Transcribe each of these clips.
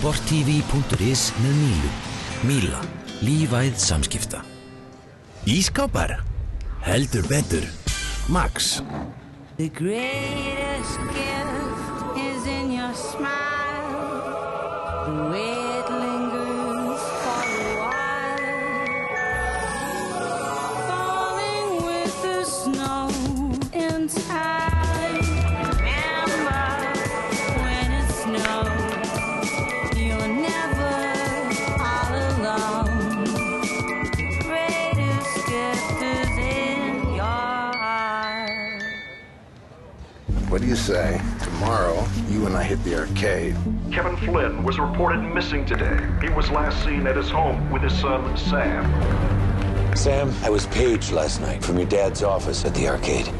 sporttv.is með Mílu. Míla, lífæð samskipta. Ískápar? Heldur betur. Max. The greatest gift is in your smile. The way it lingers for a while. Falling with the snow in time. Remember when it snows, you're never all alone. The greatest gift is in your heart. What do you say? Tomorrow, you and I hit the arcade. Kevin Flynn was reported missing today. He was last seen at his home with his son, Sam. Sam, I was paged last night from your dad's office at the arcade.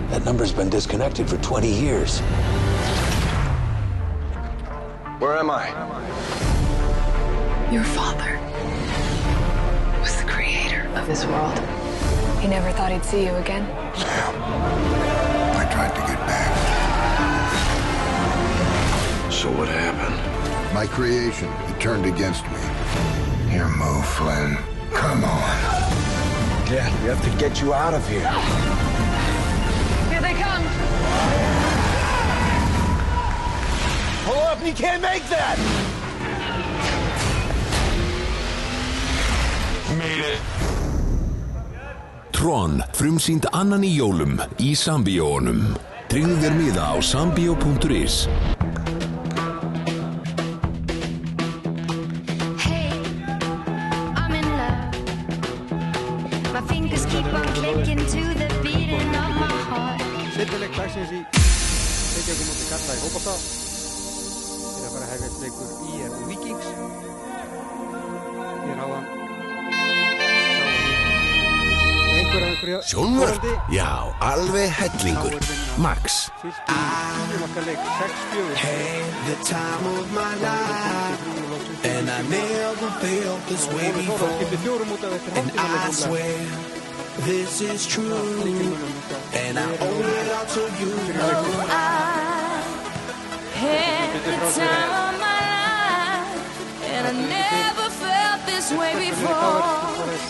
That number's been disconnected for 20 years. Where am I? Your father was the creator of this world. He never thought he'd see you again. Sam, I tried to get back. So what happened? My creation, it turned against me. Your move, Flynn. Come on. Dad, we have to get you out of here. Here they come! Pull up, you can't make that! Made it. Tron, frumsýnd annan í jólum í Sambíóunum. Tryggðu þér miða á sambio.is. Hey, I'm in love. My fingers keep on clicking to the beating of my heart. Seinnileik dagsins í Reykjavík móti Karla í fótbolta. Þeir að fara að hefjast leikur ÍR og Víkings. Hér áðan Sjónvörp? Já, alveg hellingur. Max. Had the time of my life, and I never felt this way before. And I swear this is true, and I owe it all to you. I had the time of my life, and I never felt this way before.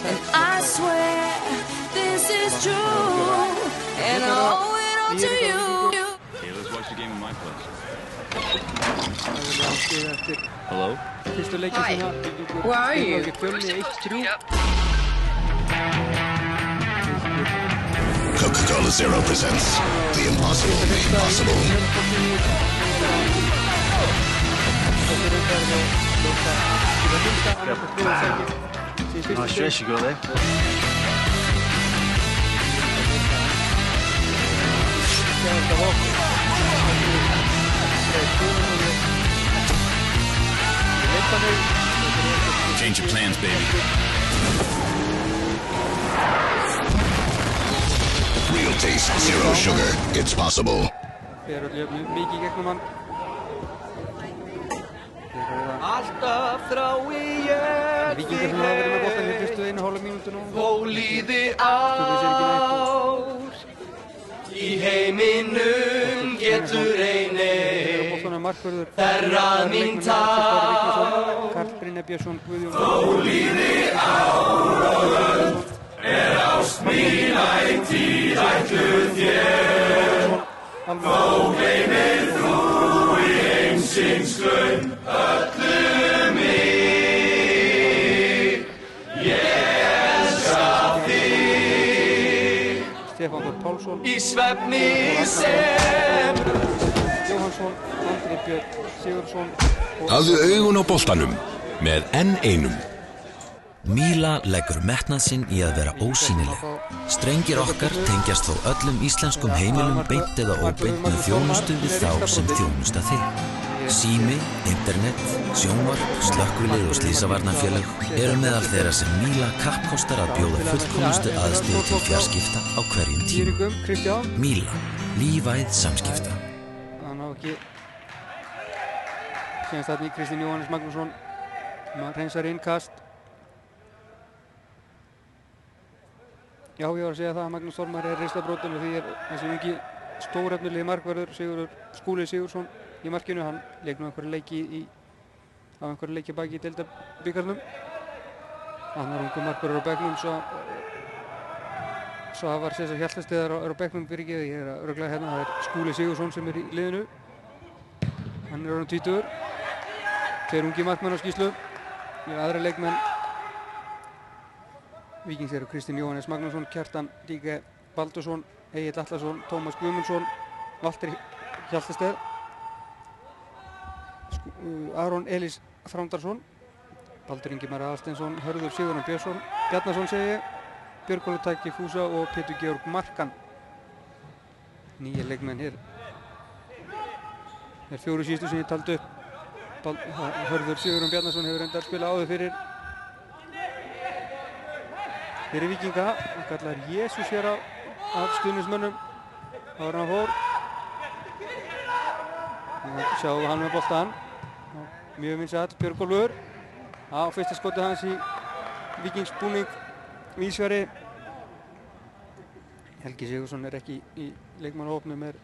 And I swear this is true, and I owe it all to you. Hey, let's watch the game in my place. Hello? Hi. Where are you? Coca-Cola Zero presents The Impossible Made Possible. Nice dress you got there. Change your plans, baby. Real taste, zero sugar. It's possible. Alltaf þrái ég þig og líði ár. Í heiminum getur einnig þerrað mín tár. Þó líði ár ást mín ætíð ætluð þér. Þó gleymir þú í heimsins glögn öllu mig. Ég elska þig í svefni sem Jóhannsson, Andri Björn Sigurðsson. Hafðu augun á boltanum með N1. Míla leggur metnað sinn í að vera ósýnileg. Strengir okkar tengjast þó öllum íslenskum heimilum beint eða óbeint með þjónustu við þá sem þjónusta þig. Sími, internet, sjónvarp, slökkvilið og slysavarnarfélög eru meðal þeirra sem Míla kappkostar að bjóða fullkomnustu aðstöðu til fjarskipta á hverjum tíma. Míla, lífæð samskipta. Hann á ekki síðan þarna í Kristinn Jóhannes Magnússon. Maður hreinsar innkast. Já, ég var að segja það að Magnús Þormar er ristabrótin og því er þessi ungi stórefnilegi markvörður Skúli Sigurðsson í markinu. Hann leik nú einhverja leiki í á einhverju leiki baki í deildabikarnum. Annar ungu markvörður á bekknum, Svavar Sesar Hjaltesteðar er á bekknum fyrir ekki, ég er að röglega hérna, það er Skúli Sigursson sem er í liðinu. Hann er orðinn 20. Tveir ungi markmenn á skýrslu. Aðra leikmenn Víkings eru Kristinn Jóhannes Magnússon, Kjartan Díke Baldursson, Egill Atlason, Tómas Guðmundsson, Valteri Hjaltesteð, Aron Elís Þrándarsson, Baldur Ingimar Aðalsteinsson, Hörður Sigurðan Bjarnason segi ég, Björgólfur Tæki Fúsa og Pétur Georg Markan. Nýja leikmenn hér. Þeir fjóru síðustu sem ég taldi upp. Hörður Sigurðan Bjarnason hefur reyndar spilað áður fyrir Víkinga. Hann kallar Jesús hér af stuðningsmönnum. Það var hann fór. Sjáum við hann með boltan. Mjög vinsæll Björgólfur. Á fyrsta skoti hans í Víkingsbúning víðsvari. Helgi Sigursson er ekki í leikmannahópnum, er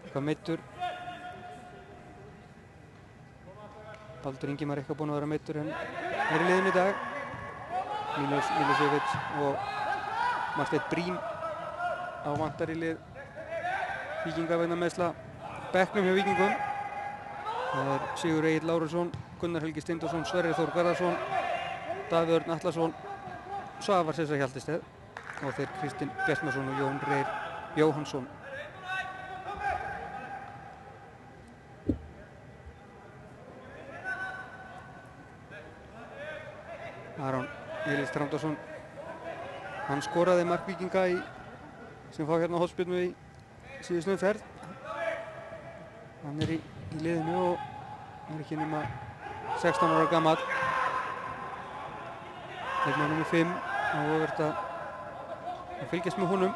eitthvað meiddur. Baldur Ingimar er eitthvað búinn að vera meiddur en er í liðinu í dag. Milosevic og Marsteinn Brím vantar í lið Víkinga vegna meiðsla. Bekknum hjá Víkingum. Það er Sigur Egill Lárusson, Gunnar Helgi Steindorsson, Sverrir Þór Garðarsson, Davíð Örn Atlason, Svavar Sesar Hjaltesteð og þeir Kristinn Bjartmarsson og Jón Reyr Jóhannsson. Aron Elís Þrándarsson, hann skoraði mark Víkinga sem fá hérna hornspyrnu í síðustu umferð. Hann er í liðinu og er ekki nema 16 ára gamall. Leikmaður nummer 5 og verður að fylgjast með honum.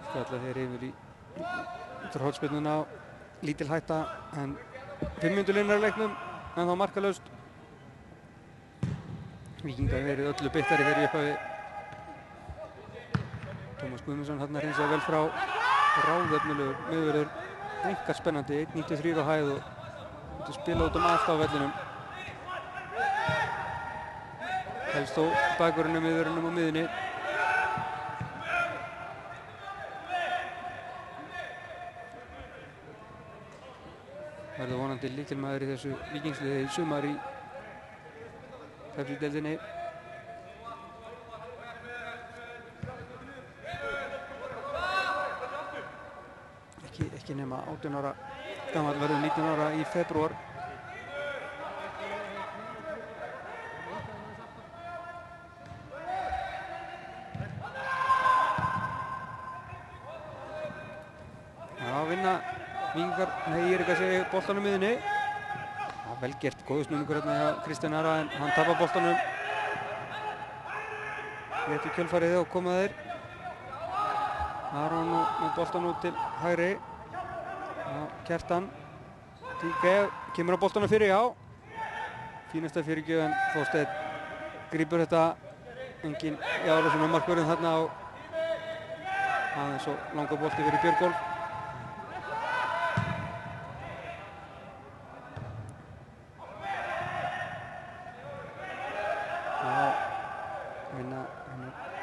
Skalla þeir yfir í hornspyrnuna á lítil hætta en 5 mínútur liðnar af leiknum en þá markalaust. Víkingar verið öllu beittari fyrir í upphafi. Tómas Guðmundsson hann hreinsaði vel frá, ráðefnilegur miðvörður, einkar spennandi, 1.93 á hæð og myndi spila út allt á vellinum. Helst þó bakvörðurinn miðvörðunum á miðunni. Verður vonandi lykilmaður í þessu Víkingsliði í sumar í Pepsi-deildinni. Ekki nema 18 ára gamall, verður 19 ára í febrúar. Já, vinna Víkingar, nei ég er ekki að segja boltanum miðunni. Vel gert, góðu snúningur hérna hjá Kristján Ara en hann tapar boltanum. Rétt í kjölfarið og koma þeir. Aron með boltan út til hægri. Kjartan Díke kemur á boltanum fyrir, já. Fínasta fyrirgjöf en Þorsteinn grípur þetta. Engin Jálason og markvörðinn þarna á aðeins og langa bolti fyrir Björgólf.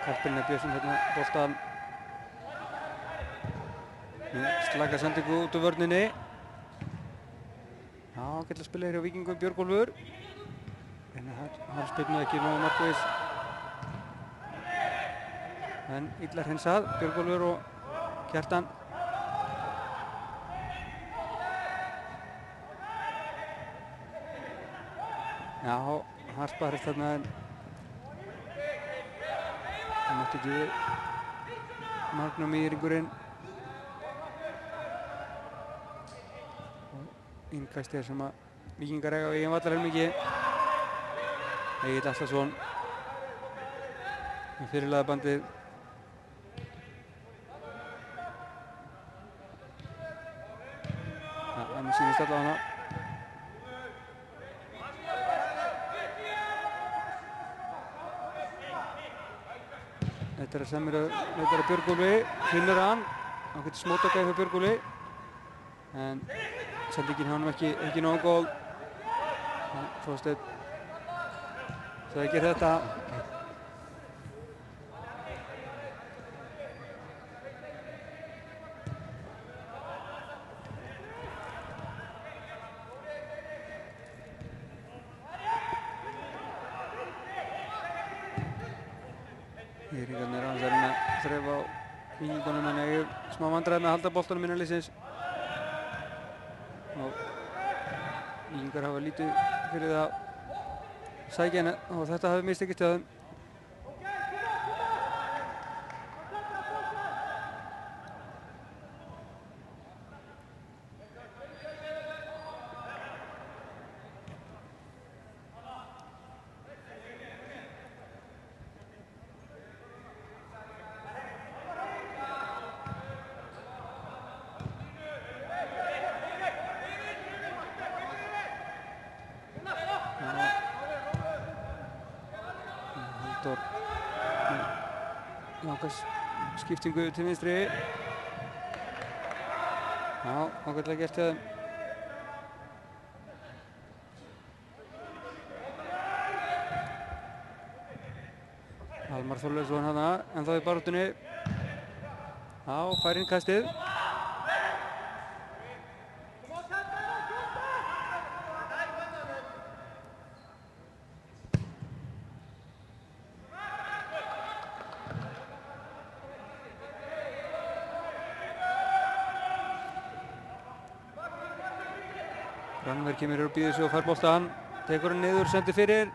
Karpilina Björnsson hérna boltan. Slaka sendingu út úr vörninni. Já, gætla spila hér hjá Víkingum Björgólfur. En hann spilnaði ekki nógu markviss. En illa hreinsað, Björgólfur og Kjartan. Já, harparist þarna en það mátti ekki Magnamýringurinn og innkast er sem að Víkingar eiga á eigin vallarhelmingi. Egill Atlason með fyrirliðabandið. Það mér sýnist allavega. Þetta er að Samir að Björgúlfi, finnur hann getur smótakað hjá Björgúlfi en sendingin hjá honum ekki nógu góð. Frosteinn það gerir þetta. Víkingarnir aðeins að reyna að þrefa á Víkingunum en ég smá vandræði með að halda boltanum innan liðsins. Og Víkingar hafa lítið fyrir það að sækja henni og þetta hafi mistekist hjá þeim. Skiptingu til vinstri. Já, ágætlega gert hjá þeim. Almar Þorleifsson hana, ennþá í baráttunni. Já, fær inn kastið. Rannver kemur hér og býður sig og fær boltan. Tekur hann niður, sendir fyrir.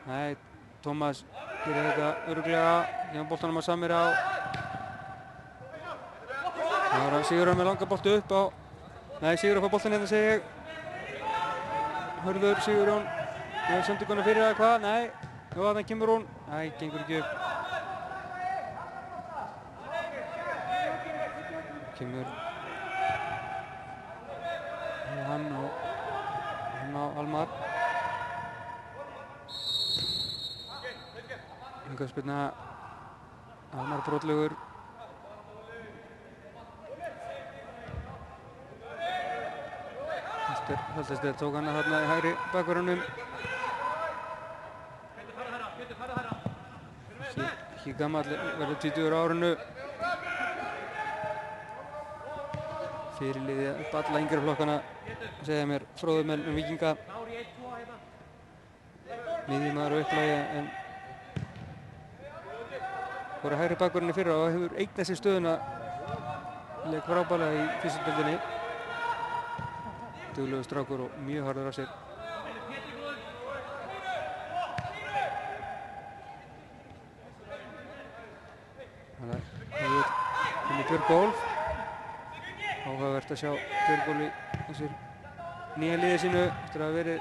Nei, Tómas gerir þetta örugglega. Gefur boltanum að Samir á. Það var Sigurður með langa boltu upp á. Nei, Sigurður fær boltan hérna segi ég. Hörður Sigurjón. Gefur sendinguna fyrir eða hvað? Nei. Jú, þannig kemur hún. Nei, gengur ekki upp. Kemur hann á Almar. Innkastspyrna. Almar brotlegur. Hjaltesteinn tók hana þarna í hægri bakvörðunum. Ekki gamall, verður 20 á árinu. Fyrirliði upp alla yngri flokkana, segja mér fróðumenn Víkinga. Miðjumaður á upplagi en voru hægri bakvörðunni fyrra og hefur eignað sér stöðuna leik frábærlega í fyrstu deildinni. Duglegur strákur og mjög harður á sér. Þannig að hefur komið Björgólf. Áhugavert að sjá Björgólf í þessir nýja liði sínu eftir að hafa verið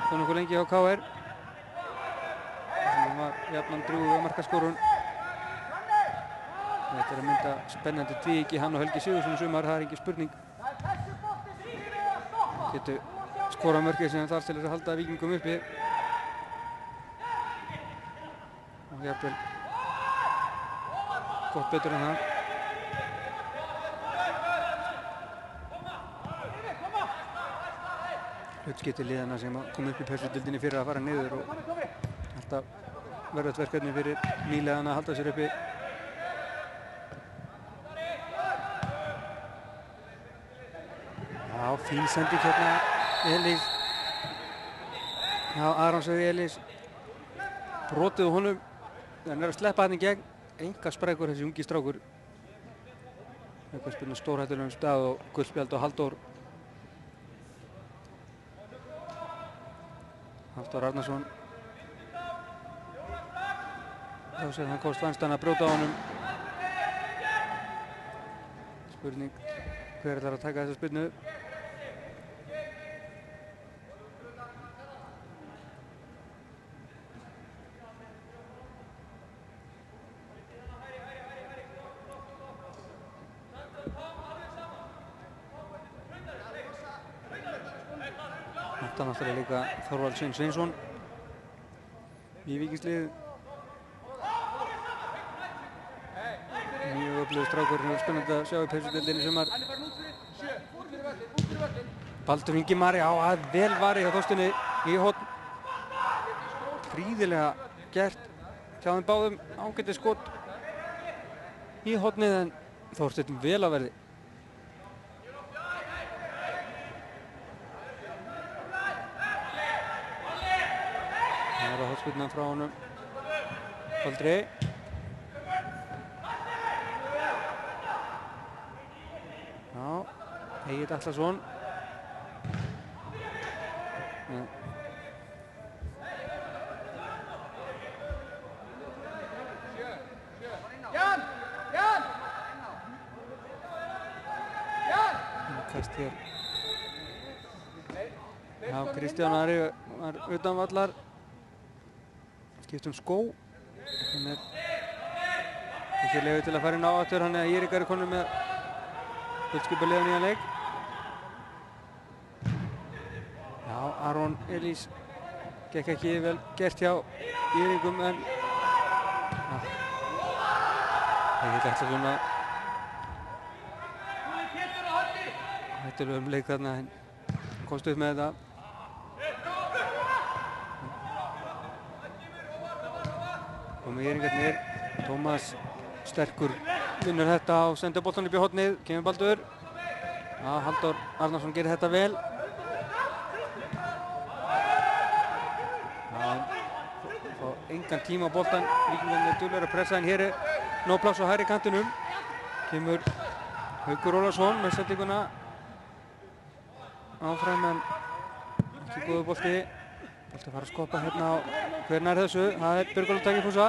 þó nokkuð lengi hjá KR. Þessum var jafnan drjúgur markaskorun. Þetta er að mynda spennandi tvígi hann og Helgi Sigurðsson í sumar, það er ekki spurning. Getur skorað mörkið sem þarf til þess að halda Víkingum uppi. Og jafnvel gott betur en það. Hlutskipti liðana sem kom upp í persónudeildinni fyrir að fara niður og alltaf verðast verkefni fyrir nýliðana að halda sér uppi. Já, fín sending hérna Elís. Já, Aronssögu Elís. Brotið á honum. Hann er að sleppa hann í gegn. Enga sprækur þessi ungi strákur. Eitthvað spilur stórhættulegum stað og gullspjald á Halldór. Halldór Arnarsson. Þá séð hann komst vænst hann að brjóta á honum. Spurning hver ætlar að taka þessa spyrnu. Þetta náttúrulega líka Þorvald Sveinn Sveinsson í Víkingslið. Skemmtilegur strákur, spennandi að sjá í peysudeildinni í sumar. Baldur Ingi Mari á að vel varið hjá Þorsteini í horn. Gríðilega gert hjá þeim báðum, ágætis skot í hornið en Þorsteinn vel að verði. Það er að hornspyrnan frá honum Baldri. Já, Egill Atlason. Kast hér. Já, Kristján Ari var utan vallar. Skipt skó. Hann er ekki lefið til að fara inn á aftur, hann er Eiríkar er konur með fullskipulega nýjan leik. Já, Aron Elís gekk ekki vel gert hjá Eiríkum en Egill Atlason að hættulegum leik þarna en komst upp með þetta. Og með Eiríkarnir, Tómas sterkur vinnur þetta og sendur boltan upp í hornið, kemur Baldur. Já, Halldór Arnarsson gerir þetta vel. Já, fá engan tíma á boltan, Víkingarnir duglegir að pressa en hér er nóg pláss á hægri kantinum. Kemur Haukur Ólafsson með sendinguna áfram en ekki góður bolti. Bolti að fara að skoppa hérna á hver nær þessu, það er Björgólfur Tækifúsa.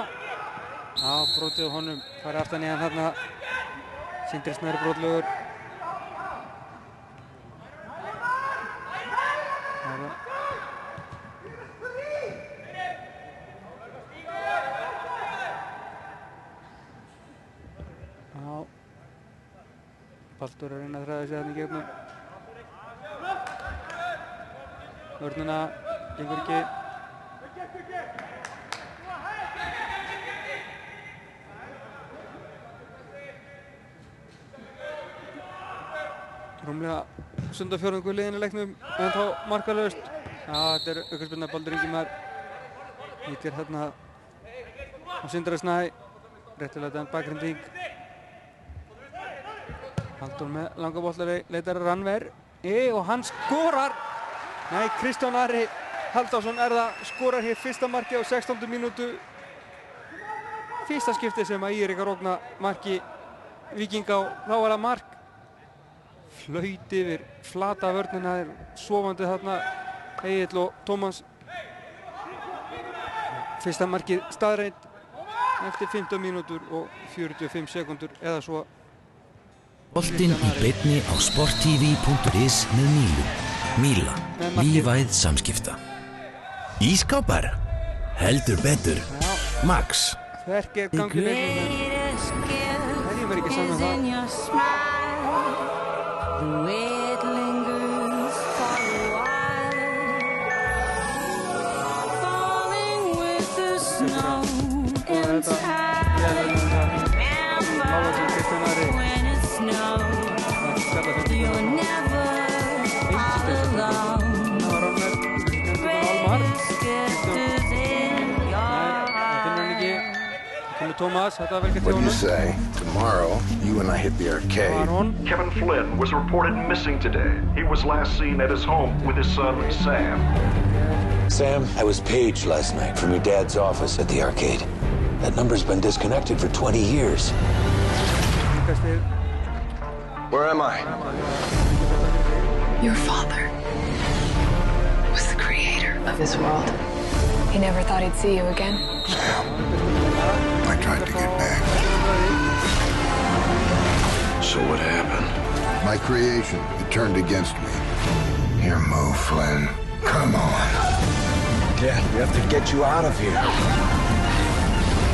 Já, brotið á honum, farið aftan í hann þarna. Sindri Snæri brotlegur. Já, Baldur að reyna að þræða sig þarna í gegnum. Vörnina gengur ekki. Rúmlega sundafjórðungur liðin í leiknum en þá markalaust. Já, þetta er aukaspyrna Baldur Ingi Mar. Nýtir hérna á Sindra Snæ. Réttilega dæmd bakgrinding. Halldór með langa bollari, leitar Rannver. Og hann skorar! Nei, Kristján Ari Halldórsson er það, skorar hér fyrsta marki á 16. mínútu. Fyrsta skipti sem að Eiríkar ógna marki Víkinga og þá var það mark. Flaut yfir flata vörnina, er sofandi þarna Egill og Tómas. Fyrsta markið staðreind eftir 15 mínútur og 45 sekundur eða svo. Boltinn í beinni á sporttv.is með Mílu. Míla, lífæð samskipta. Ískápar, heldur betur. Max. Verk er gangið leiknum en ég verð ekki saman það. The weight lingers for a while, falling with the snow in time. Remember when it snowed, you're never all alone. Biscuits in your Thomas, what do you say? Tomorrow, you and I hit the arcade. Kevin Flynn was reported missing today. He was last seen at his home with his son, Sam. Sam, I was paged last night from your dad's office at the arcade. That number's been disconnected for 20 years. Where am I? Your father was the creator of this world. He never thought he'd see you again. Sam, I tried to get back. So what happened? My creation, it turned against me. Here, Mo Flynn. Come on. Dad, we have to get you out of here.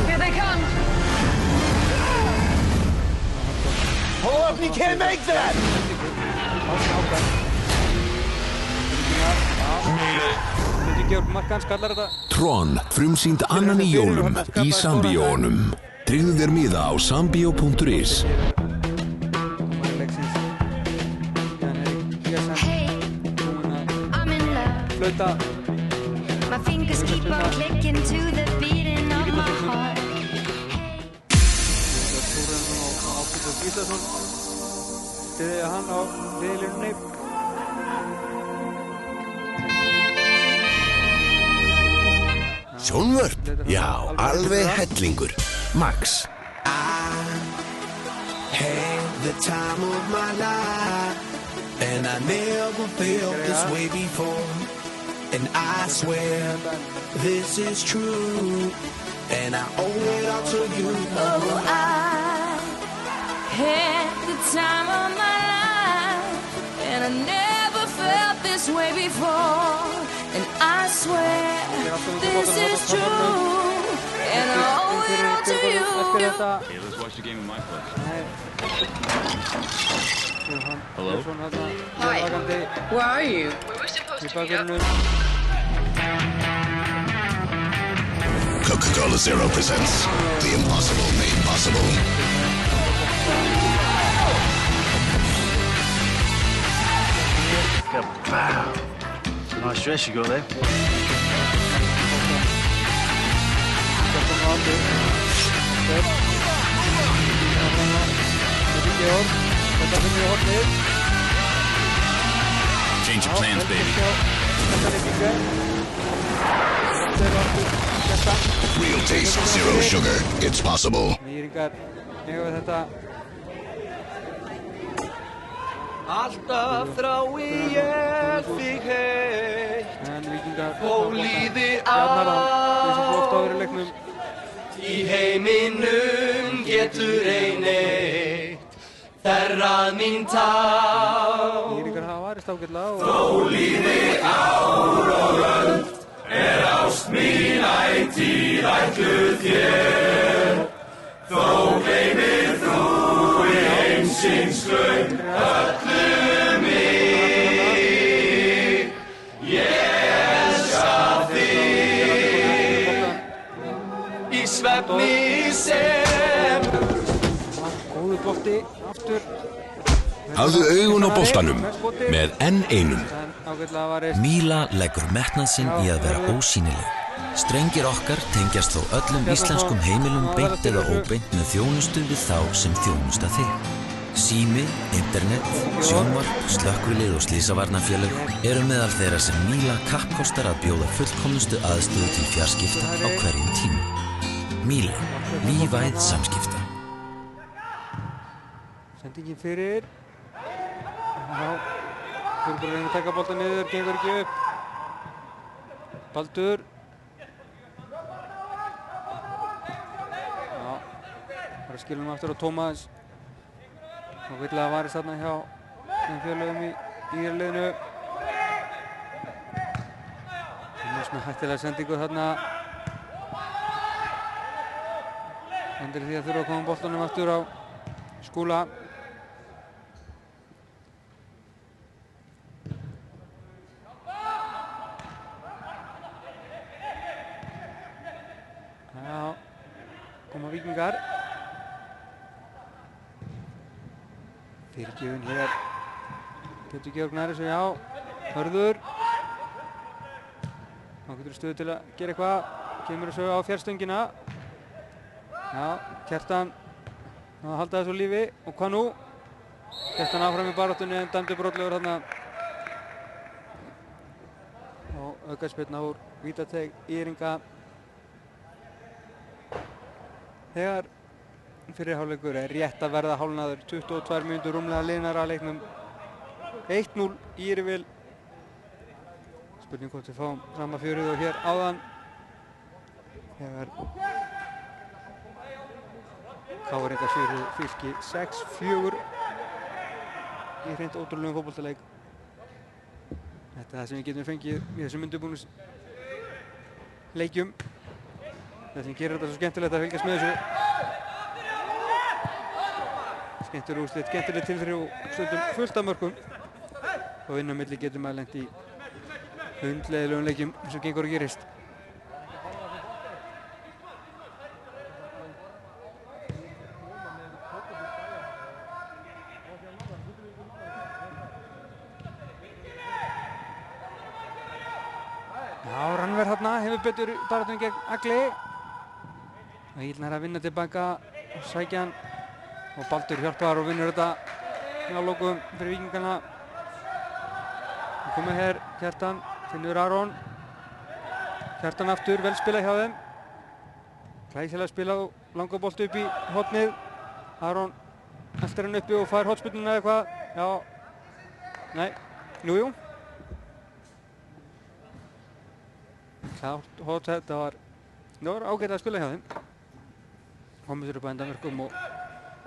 Here they come! Hold up, you can't make that! Markans kallar þetta. Tron frumsýnd annan í jólum í Sambíónum. Tryggðu þér miða á sambio.is. Flauta. My fingers keep on clicking to the beating of my heart. Gíslason stiðja hann á riðlinum. Sjónvörp? Já, alveg hellingur. Max. I had the time of my life, and I never felt this way before. And I swear this is true, and I owe it all to you. Oh, I had the time of my life, and I never felt this way before. And I swear this is true, and I owe it all to you. Hey, let's watch the game in my place. Hello? Hi. Where are you? We were supposed to be up. Coca-Cola Zero presents The Impossible Made Possible. Kapow! No stress, you go there. Change your plans, baby. Real taste, zero sugar. It's possible. Nýringar eiga þetta. Alltaf þrái ég þig heitt og líði allt. Í heiminum getur ein eitt þerrað mín tá. Nýringar hafa varist ágætlega. Þó líði ár og öld ást mín ætíð ætluð þér. Þó gleymir þú í heimsins glögg öllu mig. Ég elska þig í svefni sem. Góður bolti aftur. Hafðu augun á boltanum með N1. Míla leggur metnað sinn í að vera ósýnileg. Strengir okkar tengjast þó öllum íslenskum heimilum beint eða óbeint með þjónustu við þá sem þjónusta þig. Sími, internet, sjónvarp, slökkvilið og slysavarnarfélög eru meðal þeirra sem Míla kappkostar að bjóða fullkomnustu aðstöðu til fjarskipta á hverjum tíma. Míla, lífæð samskipta. Sendingin fyrir. Fyrir bara að reyna að taka boltan niður, gengur ekki upp. Baldur. Bara skilum aftur á Tómas. Og viljaði varist þarna hjá þeim félögum í írliðinu. Tómas með hættilega sendingu þarna. Endur því að þurfa að koma boltanum aftur á Skúla. Já, koma Víkingar. Fyrirgjöfun hér. Pétur Georg nær þessu, já. Hörður. Þá getur stöðu til að gera eitthvað. Kemur þessu á fjárstöngina. Já, Kjartan. Að halda þessu lífi. Og hvað nú? Kjartan áfram í baráttunni en dæmdi brotlegur þarna. Og aukaspyrna úr vítateig Írringa. Þegar fyrri hálfleikur er rétt að verða hálfnaður, 22 mínútur rúmlega liðnar að leiknum. 1-0 í Írivil. Spurning hvort við fáum sama fjörið og hér áðan. Þegar KR sigur Fylki 6-4 í hreint ótrúlegum fótboltaleik. Þetta er það sem við getum fengið í þessum undirbúningsleikjum. Það sem gerir þetta svo skemmtilegt að fylgjast með þessu. Skemmtileg úrslit, skemmtileg tilþrif og stundum fullt af mörkum. Og inn á milli getum maður lent í hundleiðilegum leikjum eins og gengur og gerist. Rannver þarna, hefur betur baráttunni gegn Agli. Egil nær að vinna tilbaka, sækja hann og Baldur hjálpar og vinnur þetta á lokum fyrir Víkingana. Komið hér Kjartan, finnur Aron. Kjartan aftur, vel spilað hjá þeim. Glæsilega spilað og langar bolti upp í hornið. Aron eltir hann uppi og fær hornspyrnuna eða eitthvað. Já, nei, jújú. Klárt horn, þetta var ágætlega að spila hjá þeim. Komið sér upp á endamörkum og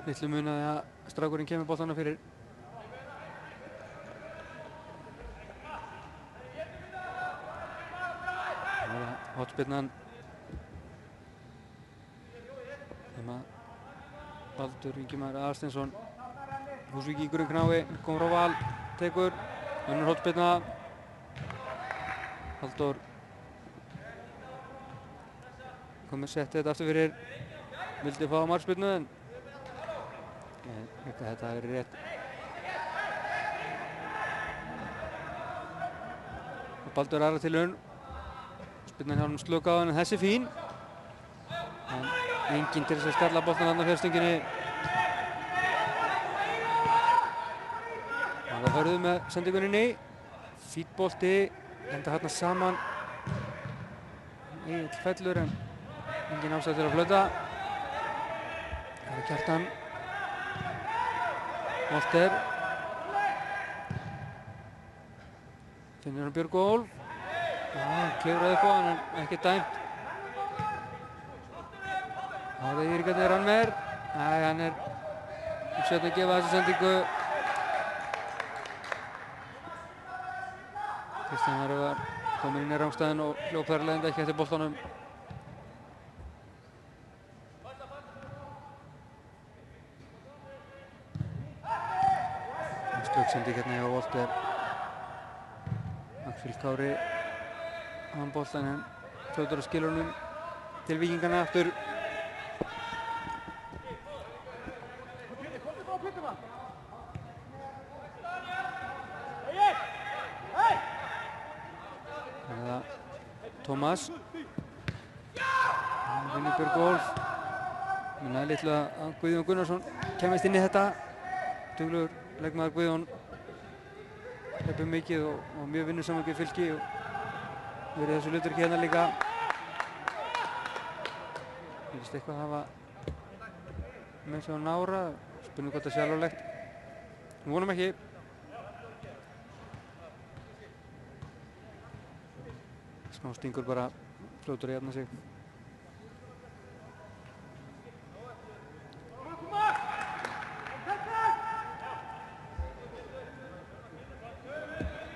litlu munaði að strákurinn kemur boltana fyrir. Hornspyrnan sem að Baldur Ingimar Aðarsteinsson Húsvíkingurinn knái, kom frá Val, tekur önnur hornspyrna. Halldór komið setti þetta aftur fyrir, vildi fá markspyrnu en þetta er rétt. Baldur aðra tilraun. Spyrnan hjá hann slöka á hann, en þessi fín. En enginn til þess að skalla boltan þarna fyrir stönginni. Það var hörðu með sendingunni. Fínn bolti, enda hérna saman. Egill fellur en enginn ástæða til að flauta. Það er Kjartan. Volter. Finnur hann Björg Ólf. Klifraði upp á hann en ekki dæmt. Það er Írgarnir Rannver. Nei, hann er uppsett að gefa þessu sendingu. Kristján Ari var kominn inn í rangstæðin og hljóp þar leiðandi ekki eftir boltanum. Stökksending hérna hjá Volter. Axel Kári hann boltan en fljótur á skilunum til Víkingana aftur. Það er Tómas. Vinnur Björg Ólf. Minnaði litlu að Guðjón Gunnarsson kemist inn í þetta. Duglegur leikmaður Guðjón. Hleypur mikið og mjög vinnusamur Fylki og verið þessu hlutverki hérna líka. Virðist eitthvað að hafa með sig á nára. Spurning hvort það sé alvarlegt. Við vonum ekki. Smá stingur bara fljótur í jafna sig.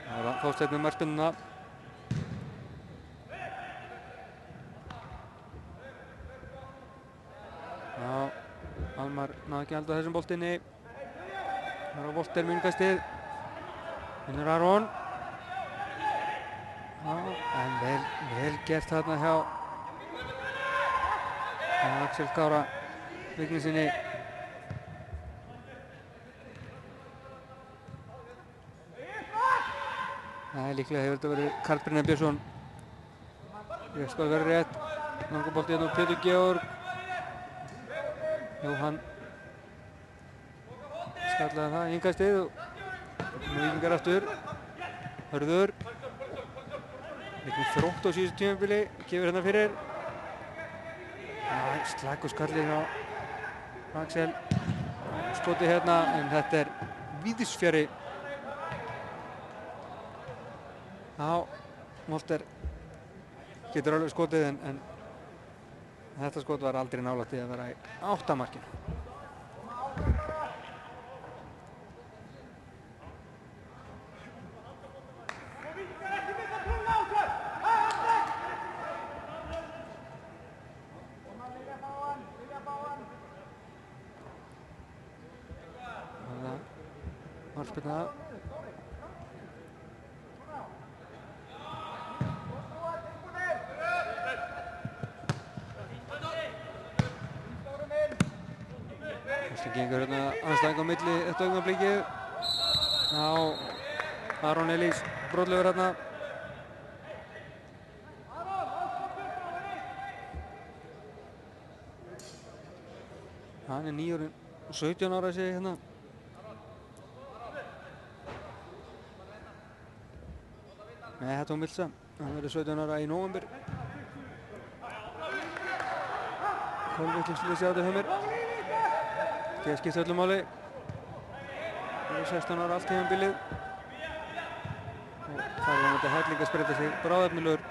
Það var Þorsteinn með markspyrnuna. Almar náði ekki að halda þessum boltinni. Það var Volter með innkastið. Finnur Aron. En vel gert þarna hjá Axel Kára Vignissyni. Nei, líklega hefur þetta verið Karl Brynjar Björnsson. Ég skal vera rétt. Langur bolti hérna úr Pétur Georg. Jóhann skallaði það í innkastið og Víkingar aftur. Hörður. Leiknir Þrótt á síðustu tímabili, gefur hérna fyrir. Slakur skallið hjá Axel. Skotið hérna, en þetta er víðsfjari. Volter getur alveg skotið en þetta skot var aldrei nálægt í að vera í 8 markinu. Það var markspyrna. Gengur hérna anstæðing á milli þetta augnablikið. Aron Elís brotlegur hérna. Hann 9 og 17 ára segi hérna. Nei, þetta var Milsa. Hann verður 17 ára í nóvember. Kolvettlingslýsi á þetta hjá mér. Það skiptir öllu máli. Það er 16 ára allt tímabilið. Og það er þetta helling að spreita sig bráðefnilegur.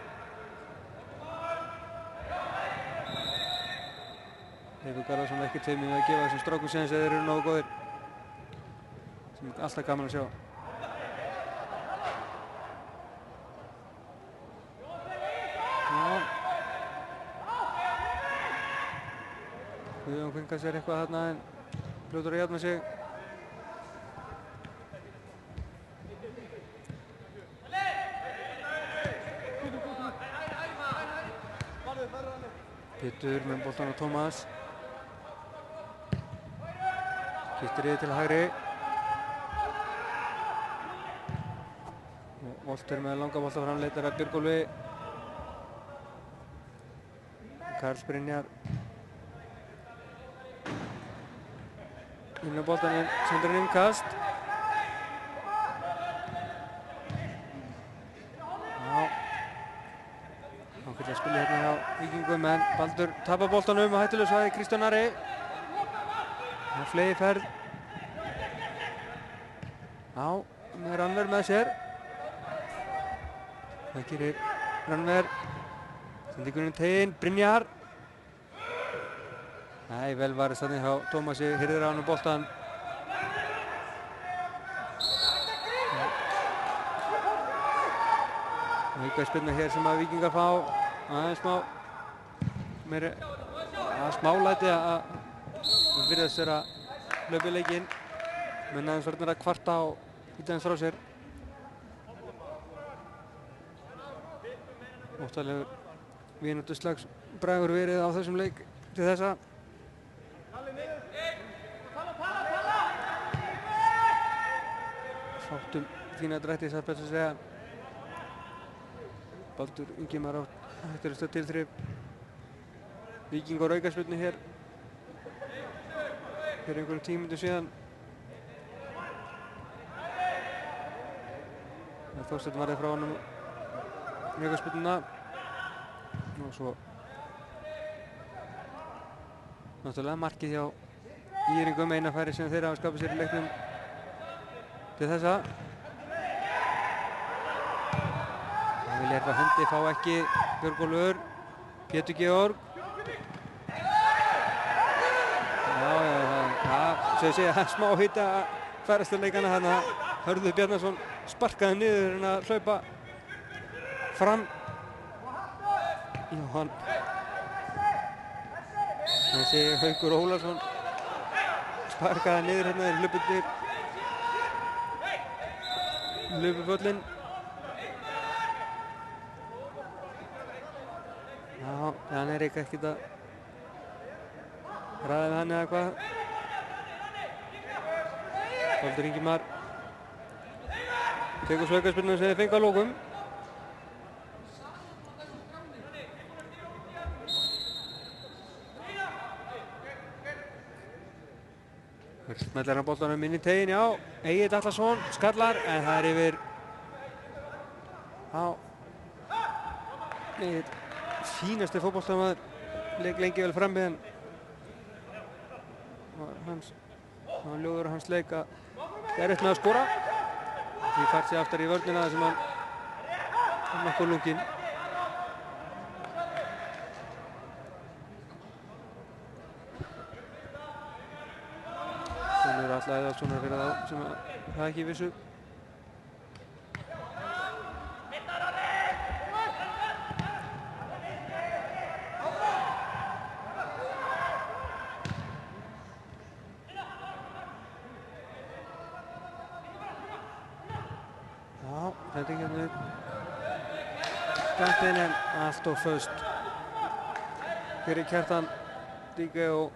Leifur Garðarsson ekki tveimur að gefa þessum strákum séns eða þeir eru nógu góðir. Sem er alltaf gaman að sjá. Guðjón kvingar sér eitthvað þarna en fljótur að jafna sig. Pétur með boltan á Tómas. Skiptir yfir til hægri. Og Volter með langa bolta fram, leitar að Björgólfi. Karl Brynjar. Inn á boltaninn, sendur hann innkast. Já. Ákveðlega spila hérna hjá Víkingum en Baldur tapar boltanum á hættulegu svæði Kristján Ari. Það er flegi ferð. Já, með Rannver með sér. Það gerir Rannver. Sendingurinn teginn, Brynjar. Nei, vel varist þannig hjá Tómasi, hirðir á hann um boltan. Aukaspyrna hér sem að Víkingar fá. Aðeins smálæti að virðast vera hlaupa í leikinn. Menn aðeins verður að kvarta og ýta aðeins frá sér. Óttalegur vináttuslags bragur verið á þessum leik til þessa. Fátum fína drætti satt best að segja. Baldur Ingimar á hætturistöð tilþrif. Víkingur aukaspyrnu hér. Fyrir einhverjum tímundum síðan. Þorsteinn varði frá honum aukaspyrnuna. Og svo náttúrulega markið hjá Íringum, eina færi sem þeir hafa skapað sér í leiknum til þessa. Það vil hérfa hendi, fá ekki Björgólfur, Pétur Georg. Svo ég segja, það er smá hita að færast til leikana, þannig að Hörður Bjarnason sparkaði niður en að hlaupa fram. Jóhann. Þessi Haukur Ólarsson sparkaði niður hérna, þeir hlupundir. Hlupuvöllin. Já, hann er ekkert að ræða við hann eða hvað. Baldur Ingimar tekur svo aukaspyrnu sem þeir fengu að lokum. Smellir hann boltanum inn í teginn, já. Egill Atlason skallar en það er yfir. Já. Egill fínasti fótboltamaður, leik lengi vel frammi en það var ljóður hans leik að erfitt með að skora. Því fært sig aftar í vörnina þar sem hann nokkuð lunginn. Sonur Atla Eðvaldssonar fyrir þá sem það ekki vissu. Sending hérna upp kantinn en allt of föst fyrir Kjartan Díke og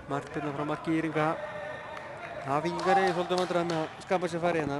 markbyrna frá marki Íringa. Það Víkingar er svolítið vandræðum með að skapa sér færi hérna.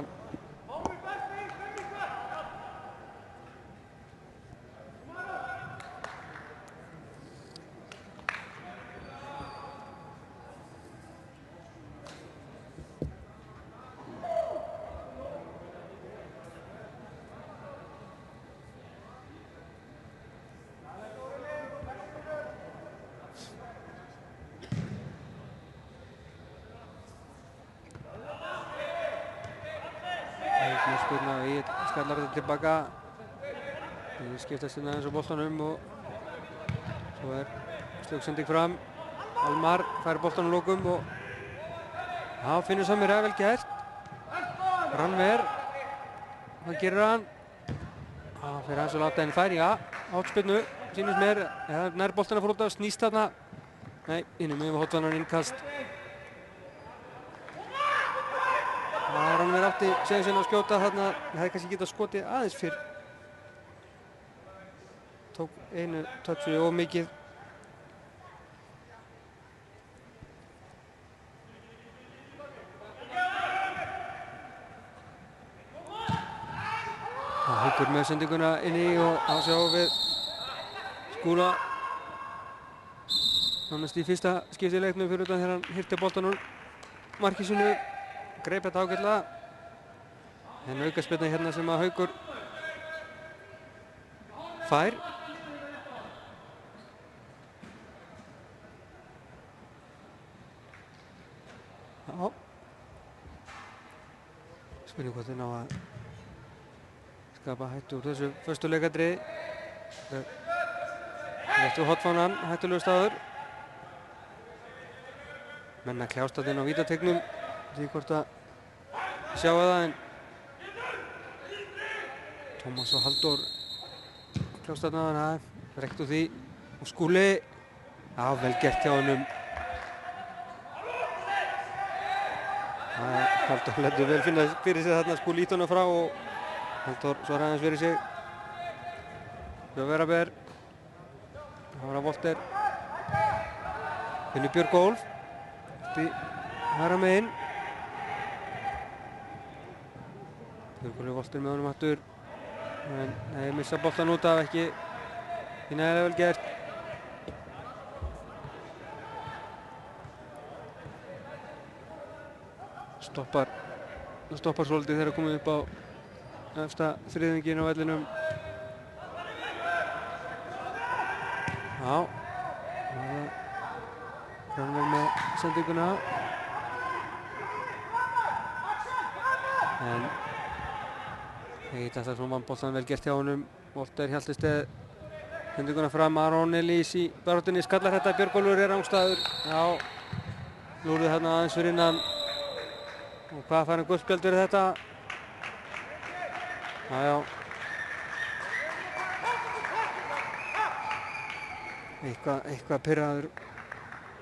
skallar þetta tilbaka. Það skiptast hérna eins og boltanum og svo slögsending fram. Almar fær boltan á lokum og finnur Samir vel gert. Rannver, hvað gerir hann? Fyrir hans og láta henni fær, já, átspilnu, sýnist mér, nær boltan að fór út af, snýst þarna. Nei, innum yfir hotvannan innkast. Rannver átti séðan sinna að skjóta þarna, það hefði kannski getað skotið aðeins fyrr. Tók einu touchi of mikið. Haukur með sendinguna inni og þá sjáum við Skúla nánast í fyrsta skipti í leiknum fyrir utan þegar hann hirti boltan úr marki sínu, greip þetta ágætlega. En aukaspyrna hérna sem að Haukur fær. Já. Spurning hvort þeir ná að skapa hættu úr þessu förstu leikadriði. Réttu hotfánan, hættulegur staður. Menn að kljást að inn á vítategnum, því hvort að sjá það, en Tómas og Halldór kljást þarna, þannig að rekt úr því. Og Skúli, já, vel gert hjá honum. Halldór lætur vel finna fyrir sig þarna, Skúli ítt hana frá og Halldór svaraði aðeins fyrir sig. Björn Hára Volter. Finnur Björg Ólf. Upp í hægra megin. Björg Ólf Volter með honum aftur. En nei, missa boltan út af, ekki nægilega vel gert. Stoppar svolítið þegar komið upp á efsta þriðjungin á vellinum. Já, Rannver með sendinguna. En þetta er svona boltan vel gert hjá honum. Volter Hjaltesteð sendinguna fram. Aron Elís í baráttunni, skallar þetta. Björgólfur er rangstæður. Já, lúrði hérna aðeins fyrir innan. Og hvað fær hann guldspjald fyrir þetta? Já. Eitthvað pirraður.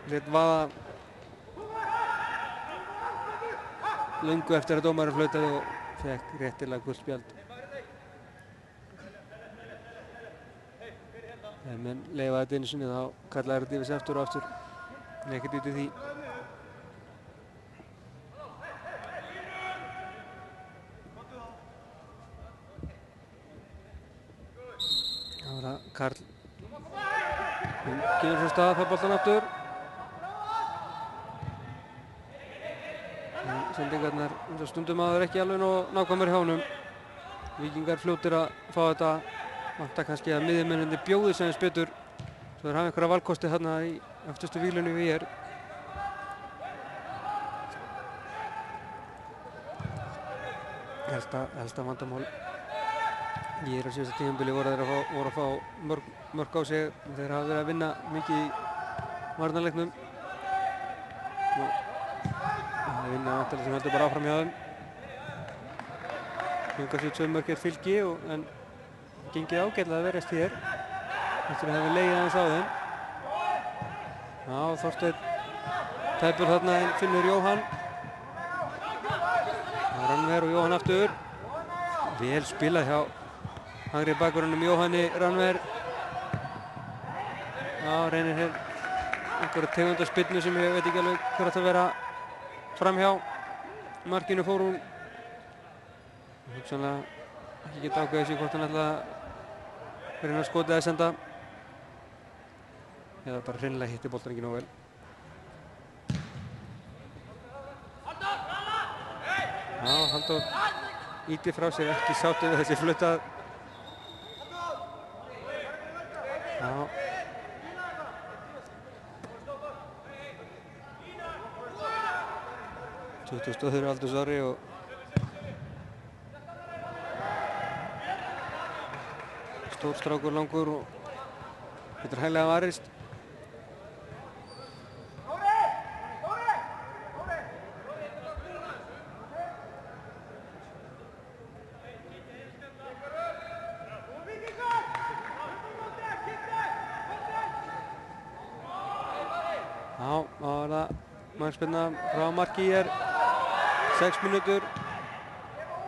Lét vaða löngu eftir að dómarinn flautaði og fekk réttilega guldspjald. Ef menn leyfa þetta einu sinni þá kallaði þetta yfir sig aftur og aftur. Ekkert út í því. Það var að Karl kemur frá stað, fær boltan aftur. Sendingarnar eins og stundum aður ekki alveg nóg nákvæmur hjá honum. Víkingar fljótir að fá þetta. Vantar kannski að miðjumennirnir bjóði sem eins betur. Svo þeir hafa einhverja valkosti þarna í eftirstu víglunni við er. Helsta vandamál í síðasta tímabili voru að fá mörg á sig. Þeir hafa verið að vinna mikið í varnarleiknum. Það vinna vantilega sem heldur bara áfram hjá þeim. 72 mörg fylgi en gengið ágætlega að verjast hér. Eftir að hafa legið aðeins á þeim. Já, Þorsteinn tæpur þarna en finnur Jóhann. Rannver og Jóhann aftur. Vel spilað hjá hægri bakverðinum Jóhanni Rannver. Já, reynir hér einhverja tegundarspilnu sem ég veit ekki alveg hver átt að vera framhjá. Markinu fór hún. Hugsanlega ekki geta ákveðið sig hvort hann ætla að reyna að skota eða senda. Eða bara hreinlega hitti boltan ekki nógu vel. Já, Halldór íti frá sér, ekki sáttur við þessi flautað. Já. Tuttugu stöður aldursári og stór strákur langur og getur hæglega varist. Já, það var það markspyrna frá marki hér. 6 mínútur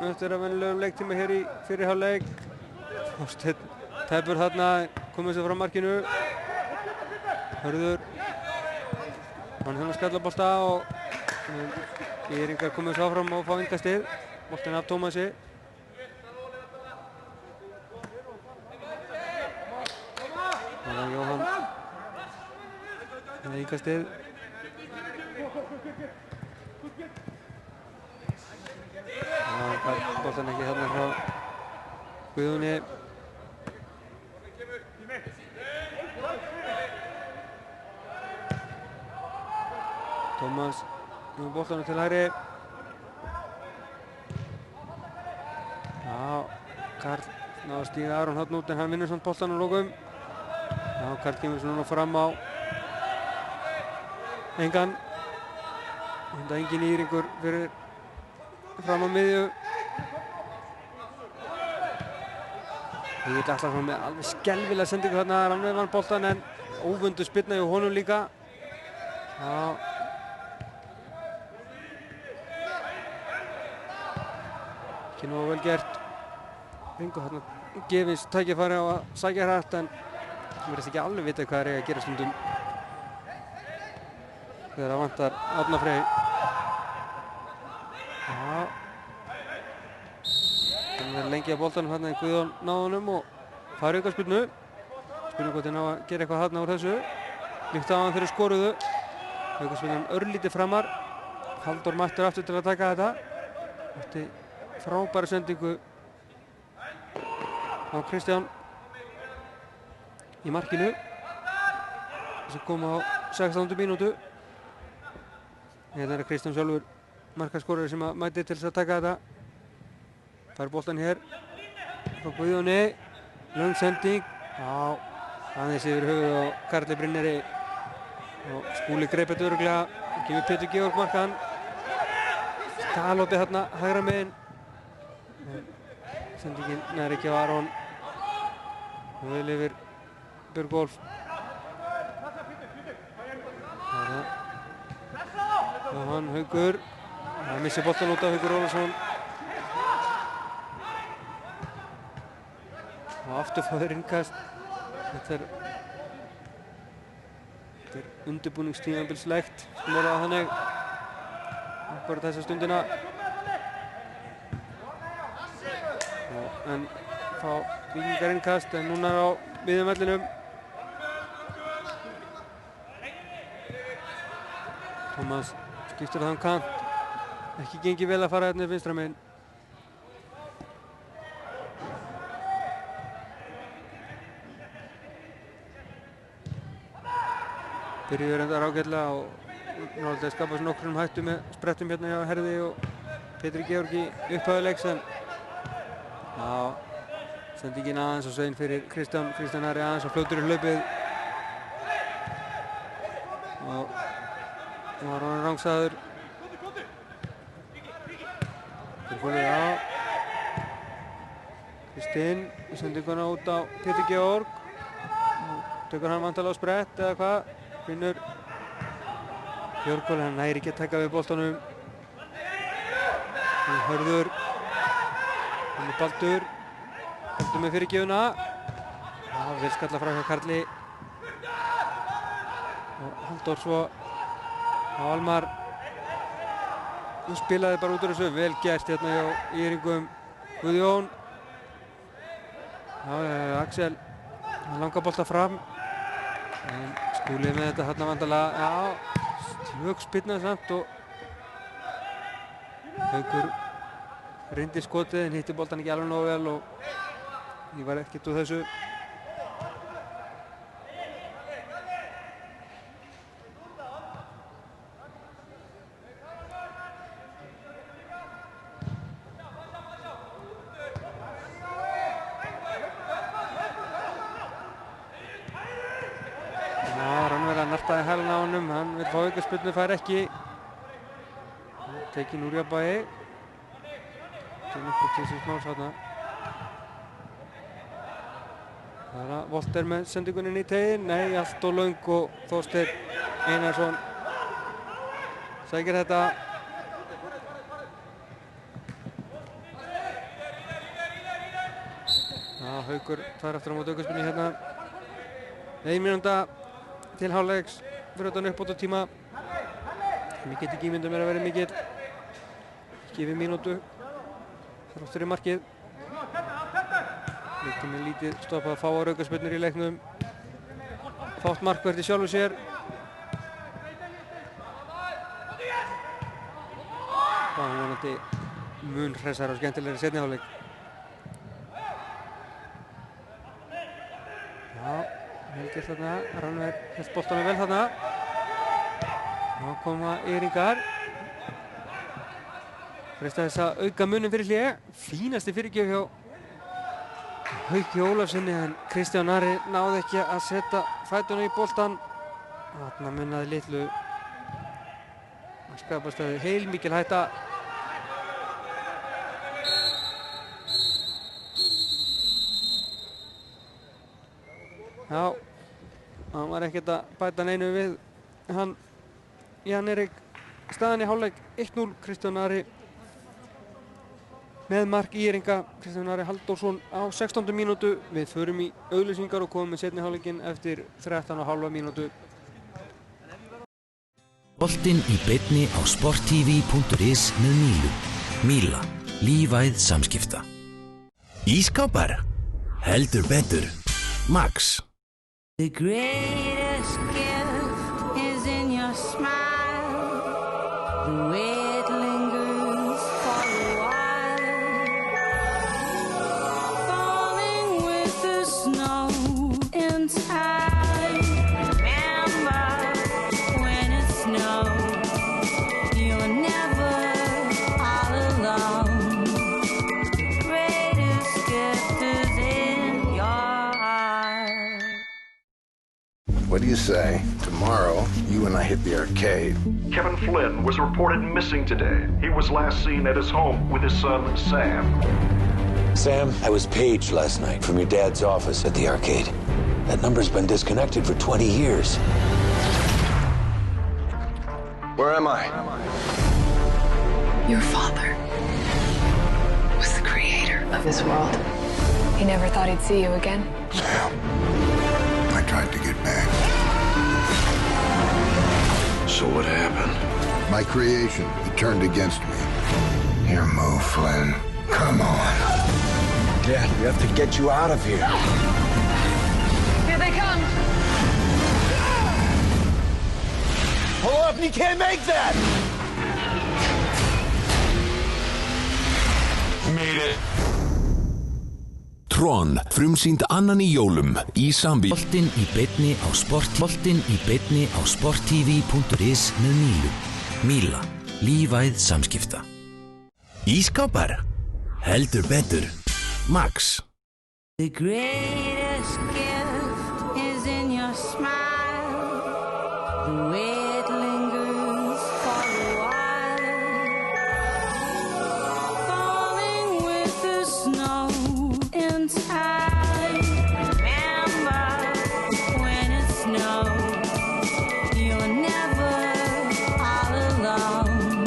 eftir að venjulegum leiktíma hér í fyrri hálfleik. Þorsteinn tæpur þarna, komið sér frá markinu. Hörður hann hérna skallabolta og Írringar komið sér áfram og fá innkastið. Boltinn af Tómasi. Það var Jóhann með innkastið. Boltan ekki þarna frá Guðjóni. Tómas með boltanum til hægri. Já, Karl náði að stíga Aron þarna út en hann vinnur samt boltan á lokum. Já, Karl kemur svo núna fram á engan. Þetta engin Írringur fyrir fram á miðju. Egill Atlason með alveg skelfilega sendingu þarna, Rannveig vann boltan en óvöndu spyrna hjá honum líka. Já. Ekki nógu vel gert. Ringo þarna gefins tækifæri á að sækja hratt en það verðist ekki alveg vita hvað er að gera stundum þegar það vantar Árna Frey. Já. Hann verður lengi á boltanum þarna en Guðjón náði honum og fari aukaspyrnu. Spurning hvort þeir ná að gera eitthvað þarna úr þessu. Líkt á hann þegar skoruðu. Aukaspyrnan örlítið framar. Halldór mættur aftur til að taka þetta. Eftir frábæra sendingu á Kristján í markinu sem kom á 16. mínútu. Hérna er Kristján sjálfur markaskorari sem að mæti til þess að taka þetta. Fær boltan hér frá Guðjóni. Löng sending. Já, aðeins yfir höfuð á Karli Brynjari og Skúli greip þetta örugglega. Gefur Pétur Georg markan. Stalóti þarna hægra megin. Sendingin nær ekki á Aron og vel yfir Björgólf. Jóhann Haukur. Það missir boltan út af Haukur Ólafsson. Og aftur fáður innkast. Þetta er undirbúningstímabilslegt sem voru á þannig bara þessa stundina. En fá Víkingar innkast en núna er á miðjum vellinum. Tómas skiptir það kant. Ekki gengið vel að fara hérna vinstra megin. Byrjuður endar ágætlega og náttúrulega skapast nokkrum hættu með sprettum hérna hjá Herði og Pétri Georg í upphæðu leiks en já, sendingin aðeins og svein fyrir Kristján. Kristján er aðeins og fljótur í hlaupið og var hann rangsaður. Þeir fóru á Kristinn sendinguna út á Pétur Georg og tökur hann vantalega á sprett eða hvað. Finnur Björgólf, hann næri ekki að taka við boltanum. Hörður. Hann er Baldur. Baldur með fyrirgjöfuna. Já, vel skalla frá hjá Karli. Og Halldór svo á Almar. Hún spilaði bara út úr þessu. Vel gert hérna hjá Írringum. Guðjón. Já, Axel. Hann langar bolta fram. En Skúli með þetta hérna vandalega. Já, stjög spyrna samt og Haukur reyndi skotið en hitti boltan ekki alveg nógu vel og ég var ekkert úr þessu. Þeir fá aukaspyrnu, fær ekki. Tekin úr jafnvægi. Til upp til sem smás þarna. Það er Volter með sendingunni í tegin. Nei, allt og löng og Þorsteinn Einarsson sækir þetta. Já, Haukur fær aftur á móti aukaspyrnu hérna. 1 mínúta til hálfleiks fyrir utan uppbótartíma. Ég get ekki ímyndað mér að vera mikill. Ekki yfir mínútu. Þrátt fyrir markið. Leikinn er lítið stoppað, fáar aukaspyrnur í leiknum. Fátt markvert í sjálfu sér. Það var vonandi mun hressar og skemmtilegri seinni hálfleik. Já, Helgi þarna, Rannver held boltanum vel þarna. Ná koma Eiríkar. Freista þess að auka munin fyrir hlé. Fínasti fyrirgjöf hjá Hauki Ólafssoni, en Kristján Ari náði ekki að setja fætuna í boltan. Þarna munnaði litlu. Það skapast heilmikil hætta. Já, hann var ekkert að bæta neinu við hann Jan Erik. Staðan í hálfleik 1-0, Kristján Ari með mark Íringa. Kristján Ari Halldórsson á 16. mínútu. Við förum í auglýsingar og komum með seinni hálfleikinn eftir 13,5 mínútu. Boltinn í beinni á sporttv.is með Mílu. Míla, lífæð samskipta. Ískápar, heldur betur. Max. The greatest gift is in your smile. The way it lingers for a while. Falling with the snow in time. Remember when it snows, you're never all alone. The greatest gift is in your heart. What do you say? Tomorrow, you and I hit the arcade. Kevin Flynn was reported missing today. He was last seen at his home with his son, Sam. Sam, I was paged last night from your dad's office at the arcade. That number's been disconnected for 20 years. Where am I? Your father was the creator of this world. He never thought he'd see you again. Sam, I tried to get back. So what happened? My creation, it turned against me. Here, Mo Flynn. Come on. Dad, we have to get you out of here. Here they come. Pull up, you can't make that! Made it. Tron, frumsýnd annan í jólum í samví. Boltinn í beinni á sporttv.is með Mílu. Míla, lífæð samskipta. Ískápar, heldur betur. Max. The greatest gift is in your smile. The way it lingers for a while. Falling with the snow in time. Remember when it snows, you're never all alone.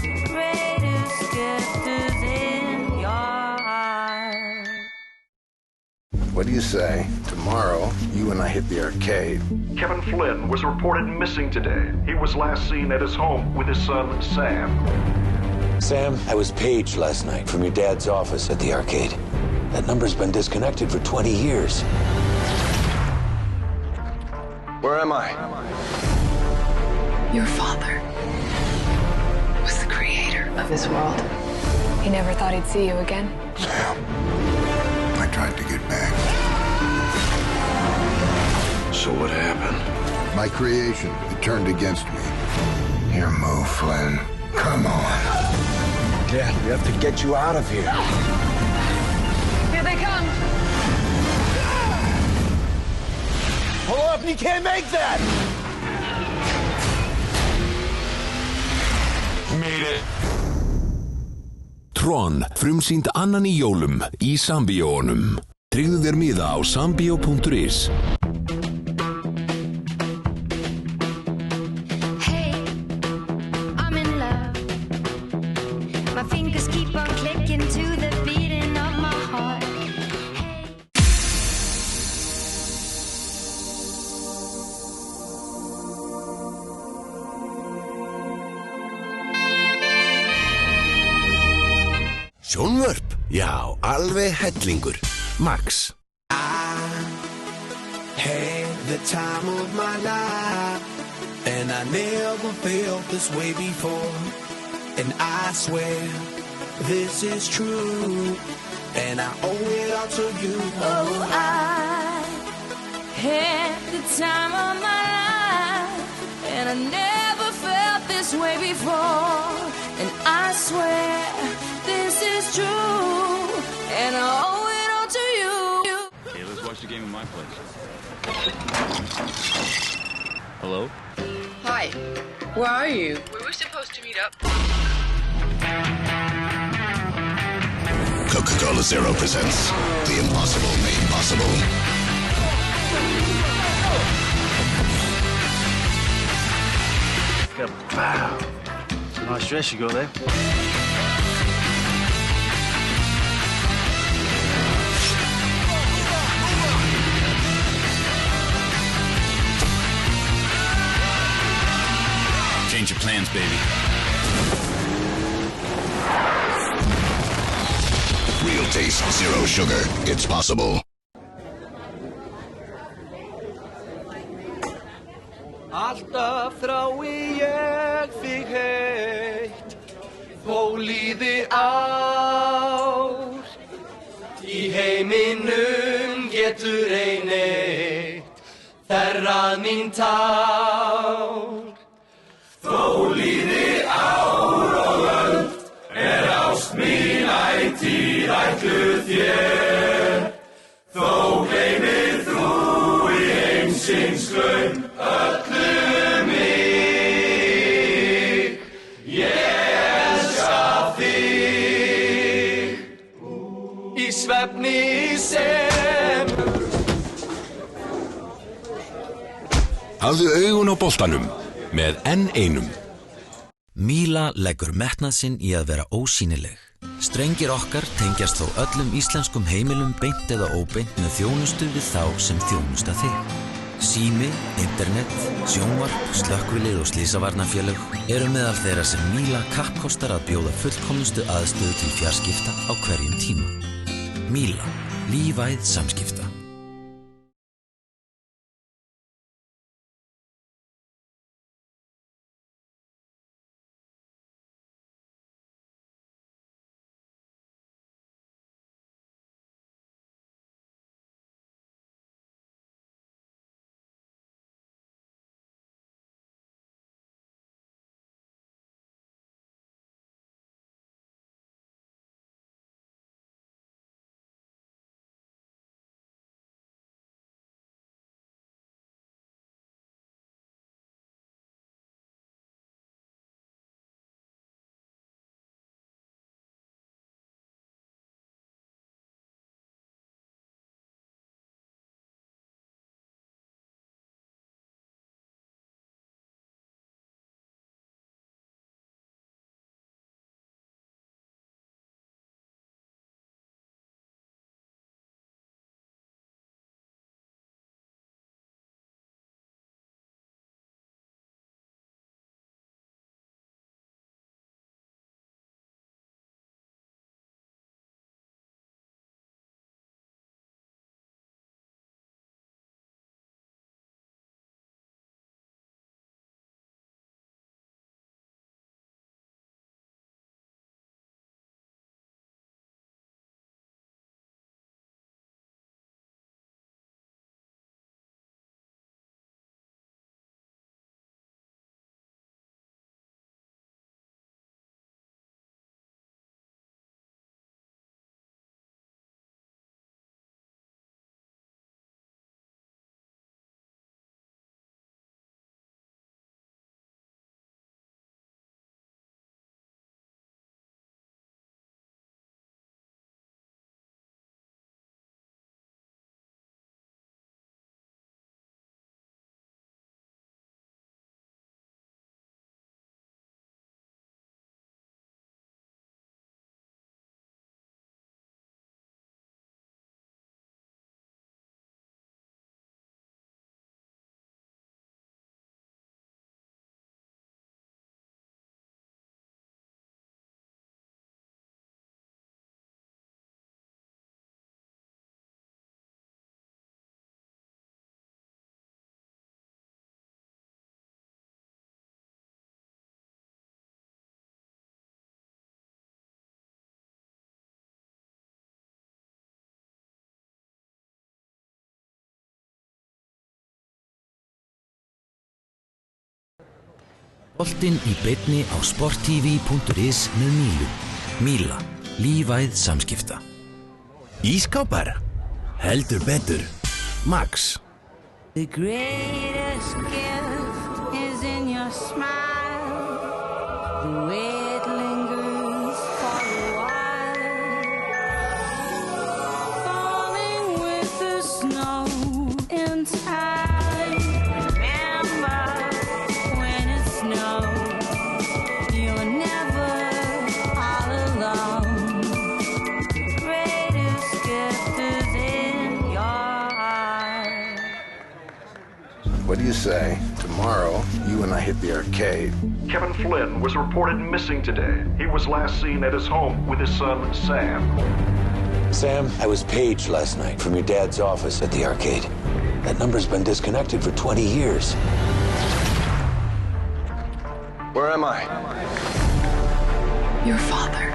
The greatest gift is in your heart. What do you say? Tomorrow, you and I hit the arcade. Kevin Flynn was reported missing today. He was last seen at his home with his son, Sam. Sam, I was paged last night from your dad's office at the arcade. That number's been disconnected for 20 years. Where am I? Your father was the creator of this world. He never thought he'd see you again. Sam, I tried to get back. So what happened? My creation, it turned against me. Here, Mo Flynn. Come on. Dad, we have to get you out of here. Here they come. Pull up, you can't make that! made it. Tron frumsýnd annan í jólum í Sambíóunum. Tryggðu þér miða á sambio.is. Hey, I'm in love. My fingers keep on clicking to the beating of my heart. Sjónvörp? Já, alveg hellingur. Max. Had the time of my life, and I never felt this way before. And I swear this is true, and I owe it all to you. Oh, I had the time of my life, and I never felt this way before. And I swear this is true, and I owe it all to you. Okay, let's watch the game in my place. Hello? Hi. Where are you? We were supposed to meet up. Coca-Cola Zero presents The Impossible Made Possible. Wow. No stress, you go there. Change your plans, baby. Real taste, zero sugar. It's possible. Alltaf þrái ég þig heitt, þó líði ár. Í heiminum getur ein eitt þerrað mín tár. Þó líði ár og öld, ást mín ætíð ætluð þér. Þó gleymir þú í heimsins glaum öllu mig. Ég elska þig í svefni sem. Hafðu augun á boltanum með N1. Míla leggur metnað sinn í að vera ósýnileg. Strengir okkar tengjast þó öllum íslenskum heimilum beint eða óbeint með þjónustu við þá sem þjónusta þig. Sími, internet, sjónvarp, slökkvilið og slysavarnarfélög eru meðal þeirra sem Míla kappkostar að bjóða fullkomnustu aðstöðu til fjarskipta á hverjum tíma. Míla, lífæð samskipta. Boltinn í beinni á sporttv.is með Mílu. Míla, lífæð samskipta. Ískápar? Heldur betur. Max. The greatest gift is in your smile. The way it lingers for a while. Falling with the snow in time. Remember when it snows, you're never all alone. The greatest gift is in your heart. What do you say? Tomorrow, you and I hit the arcade. Kevin Flynn was reported missing today. He was last seen at his home with his son, Sam. Sam, I was paged last night from your dad's office at the arcade. That number's been disconnected for 20 years. Where am I? Your father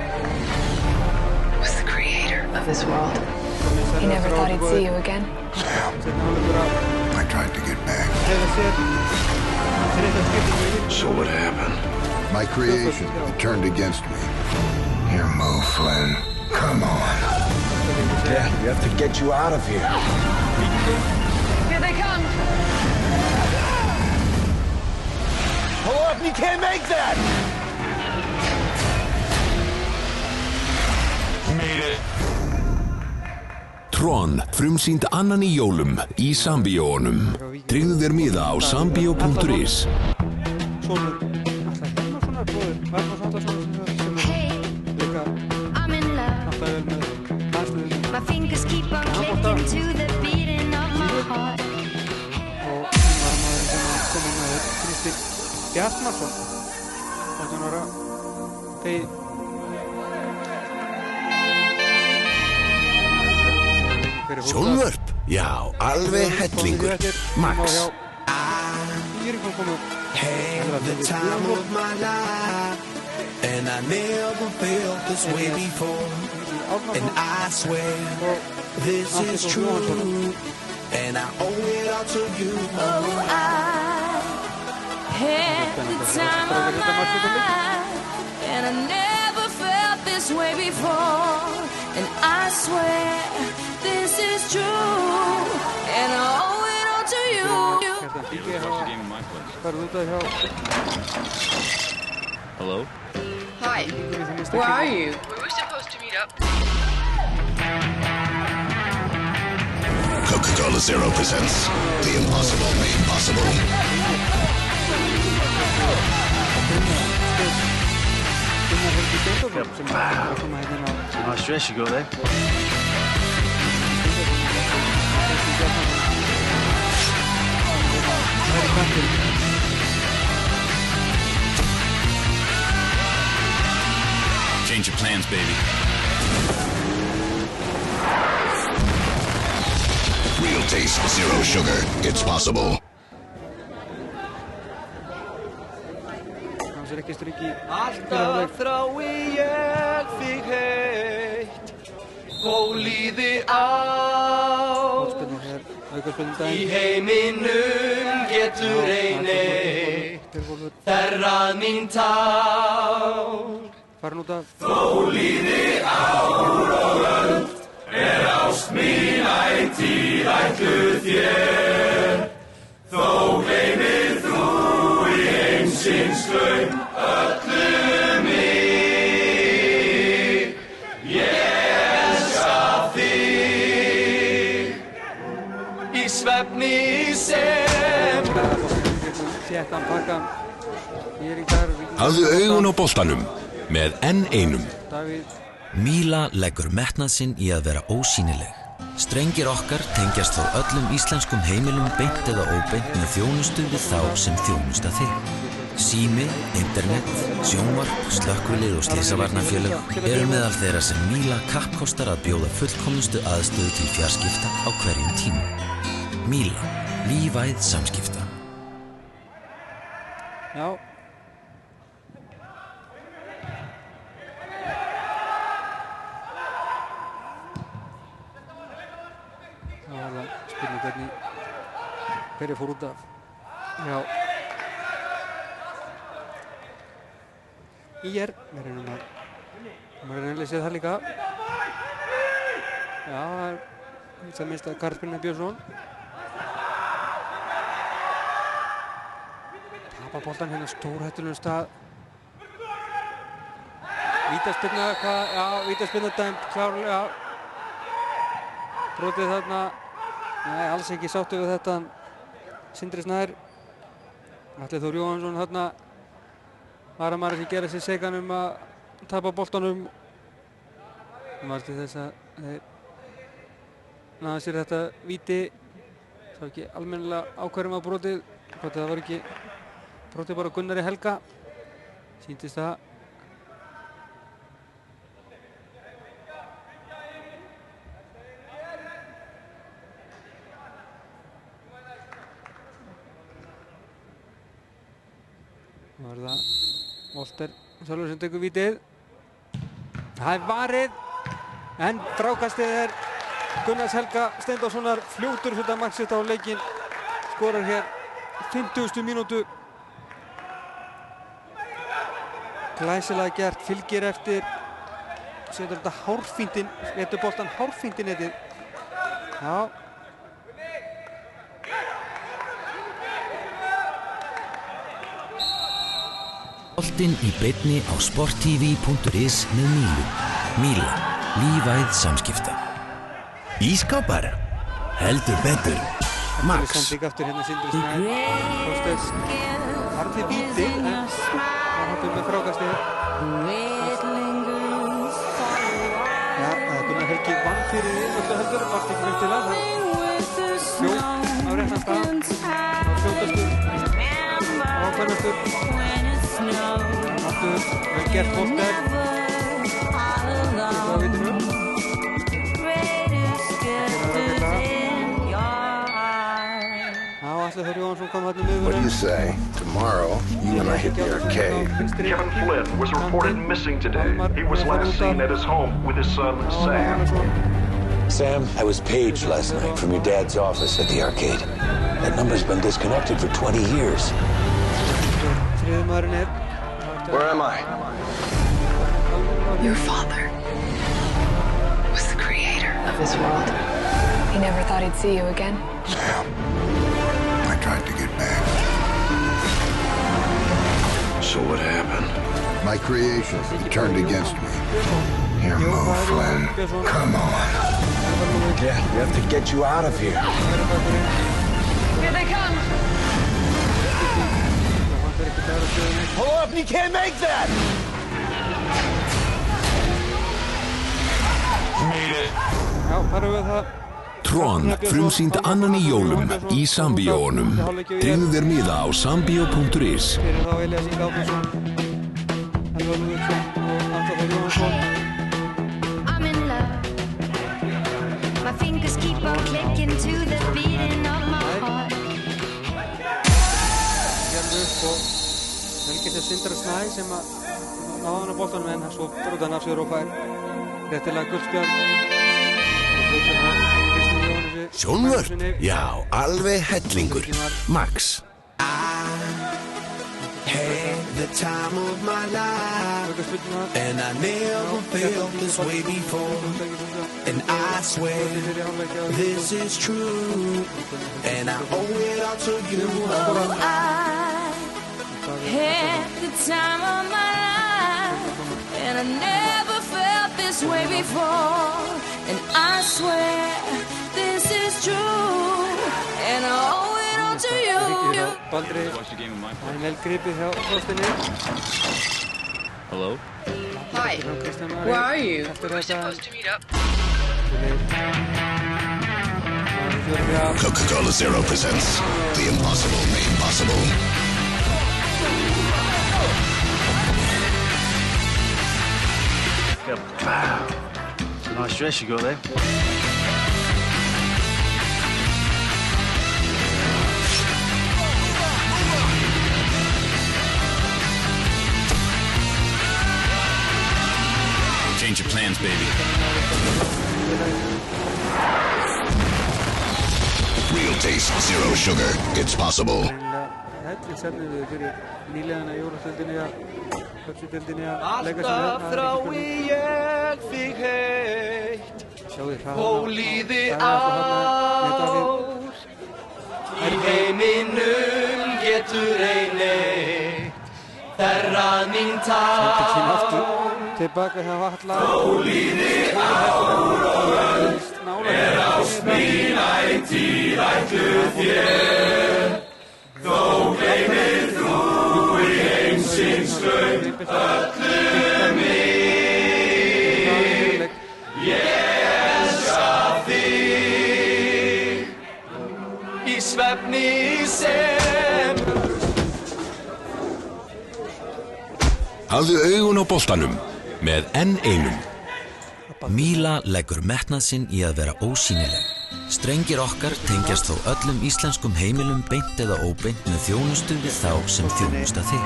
was the creator of this world. He never thought he'd see you again. Sam, I tried to get back. So what happened? My creation turned against me. Here, Mo Flynn. Come on. Dad, we have to get you out of here. Here they come! Pull up, you can't make that! Made it. Tron, frumsýnd annan í jólum í Sambíóunum. Tryggðu þér miða á sambíó.is. Hey, I'm in love. My fingers keep on clicking to the beating of my heart. Bjartmarsson 18 ára Sjónvörp? Já, alveg hellingur. Max. Had the time of my life, and I never felt this way before. And I swear this is true, and I owe it all to you. Oh, I had the time of my life, and I never felt this way before. And I swear this is true, and I owe it all to you. Hello? Hi. Where are you? We were supposed to meet up. Coca-Cola Zero presents The Impossible Made Possible. No stress, you go there. Change your plans, baby. Real taste, zero sugar. It's possible. Alltaf þrái ég þig heitt og líði átt. Í heiminum getur ein eitt þerrað mín tár. Þó líði ár og öld ást mín ætíð ætluð þér. Þó gleymir þú í heimsins gaum öllu mig. Ég elska þig í svefni sem. Hafðu augun á boltanum með N1. Míla leggur metnað sinn í að vera ósýnileg. Strengir okkar tengjast þó öllum íslenskum heimilum beint eða óbeint með þjónustu við þá sem þjónusta þig. Sími, internet, sjónvarp, slökkvilið og slysavarnarfélög eru meðal þeirra sem Míla kappkostar að bjóða fullkomnustu aðstöðu til fjarskipta á hverjum tíma. Míla, lífæð samskipta. Já. Spurning hvernig fór út af. Já. IR. Við reynum að leysa það líka. Já, það minnst að Karl Brynjar Björnsson. Tapar boltan hérna stórhættulegum stað. Vítaspyrna, já, vítaspyrna dæmd klárlega. Brotið þarna. Nei, alls ekki sáttu við þetta. Sindri Snær. Atli Þór Jóhannsson þarna. Varamaður sem gera sér segan að tapa boltanum. Það var til þess að þeir náðu sér þetta víti. Það var ekki almennilega ákvörðum á brotið. Það var ekki brotið bara Gunnari Helga. Sýndist það. Það var það Volter Sölver sem tekur vítið. Það er varið. En frákastið er Gunnars Helga Steindórssonar. Fljótur fyrir marksett á leikinn. Skorar hér 50. mínútu. Glæsilega gert. Fylgir eftir. Setur þetta hárfínt inn. Letur boltan hárfínt inn netið. Já. Boltinn í beinni á sporttv.is með Mílu. Míla, lífæð samskipta. Ískápar? Heldur betur. Max. Sending aftur hérna Sindri Snær. Þorsteinn harði víti en hann hafði með frákastið. Já, Gunnar Helgi vann fyrir öllu heldur. Varst ekki vel til að. Fljótt á réttan stað. Fljótastur. Ákvæmastur. Aftur, vel gert Volter. Þetta á vitinu. Atli Þór Jóhannsson kom þarna miðurinn. What do you say? Tomorrow, you and I hit the arcade. Kevin Flynn was reported missing today. He was last seen at his home with his son, Sam. Sam, I was paged last night from your dad's office at the arcade. That number's been disconnected for 20 years. Where am I? Your father was the creator of this world. He never thought he'd see you again. Sam, I tried to get back. So what happened? My creation turned against me. Here, Mo Flynn. Come on. Yeah, we have to get you out of here. Here they come! Pull up, you can't make that! Made it. Já, farum við það. Tron frumsýnd annan í jólum í Sambíóunum. Tryggðu þér miða á sambíó.is. Fyrir þá Elías Inga Árnason, Elvar Lúðvíksson og Atli Þór Jóhannsson. I'm in love. My fingers keep on clicking to the beating of my heart. Gerðu upp og velgir sér Sindri Snær sem að náða hann á boltanum en svo brúði hann af sér og fær réttilega guldspjald. Sjónvörp? Já, alveg hellingur. Max. Had the time of my life, and I never felt this way before. And I swear this is true, and I owe it all to you. Oh, I had the time of my life, and I never felt this way before. And I swear this is true, and I owe it all to you. Baldri, það er vel gripið hjá Þorsteini. Hello? Hi, where are you? We're supposed to meet up. Coca-Cola Zero presents The Impossible Made Possible. Wow. Nice dress you got there. Change your plans, baby. Real taste, zero sugar. It's possible. Þetta er sérnið fyrir nýliðana í Jólasveldinni að Pepsi-deildinni að leika sig með. Alltaf þrái ég þig heitt. Ólíði ár. Í heiminum getur ein eitt. Þerrað mín tár. Tilbaka hjá Halla. Ólíði ár og öll er ást mín ætíð ætluð þér. Þó gleymir þú í heimsins laun öllu mig. Ég elska þig í svefni sem Hafðu augun á boltanum með N1. Míla leggur metnað sinn í að vera ósýnileg. Strengir okkar tengjast þó öllum íslenskum heimilum beint eða óbeint með þjónustu við þá sem þjónusta þig.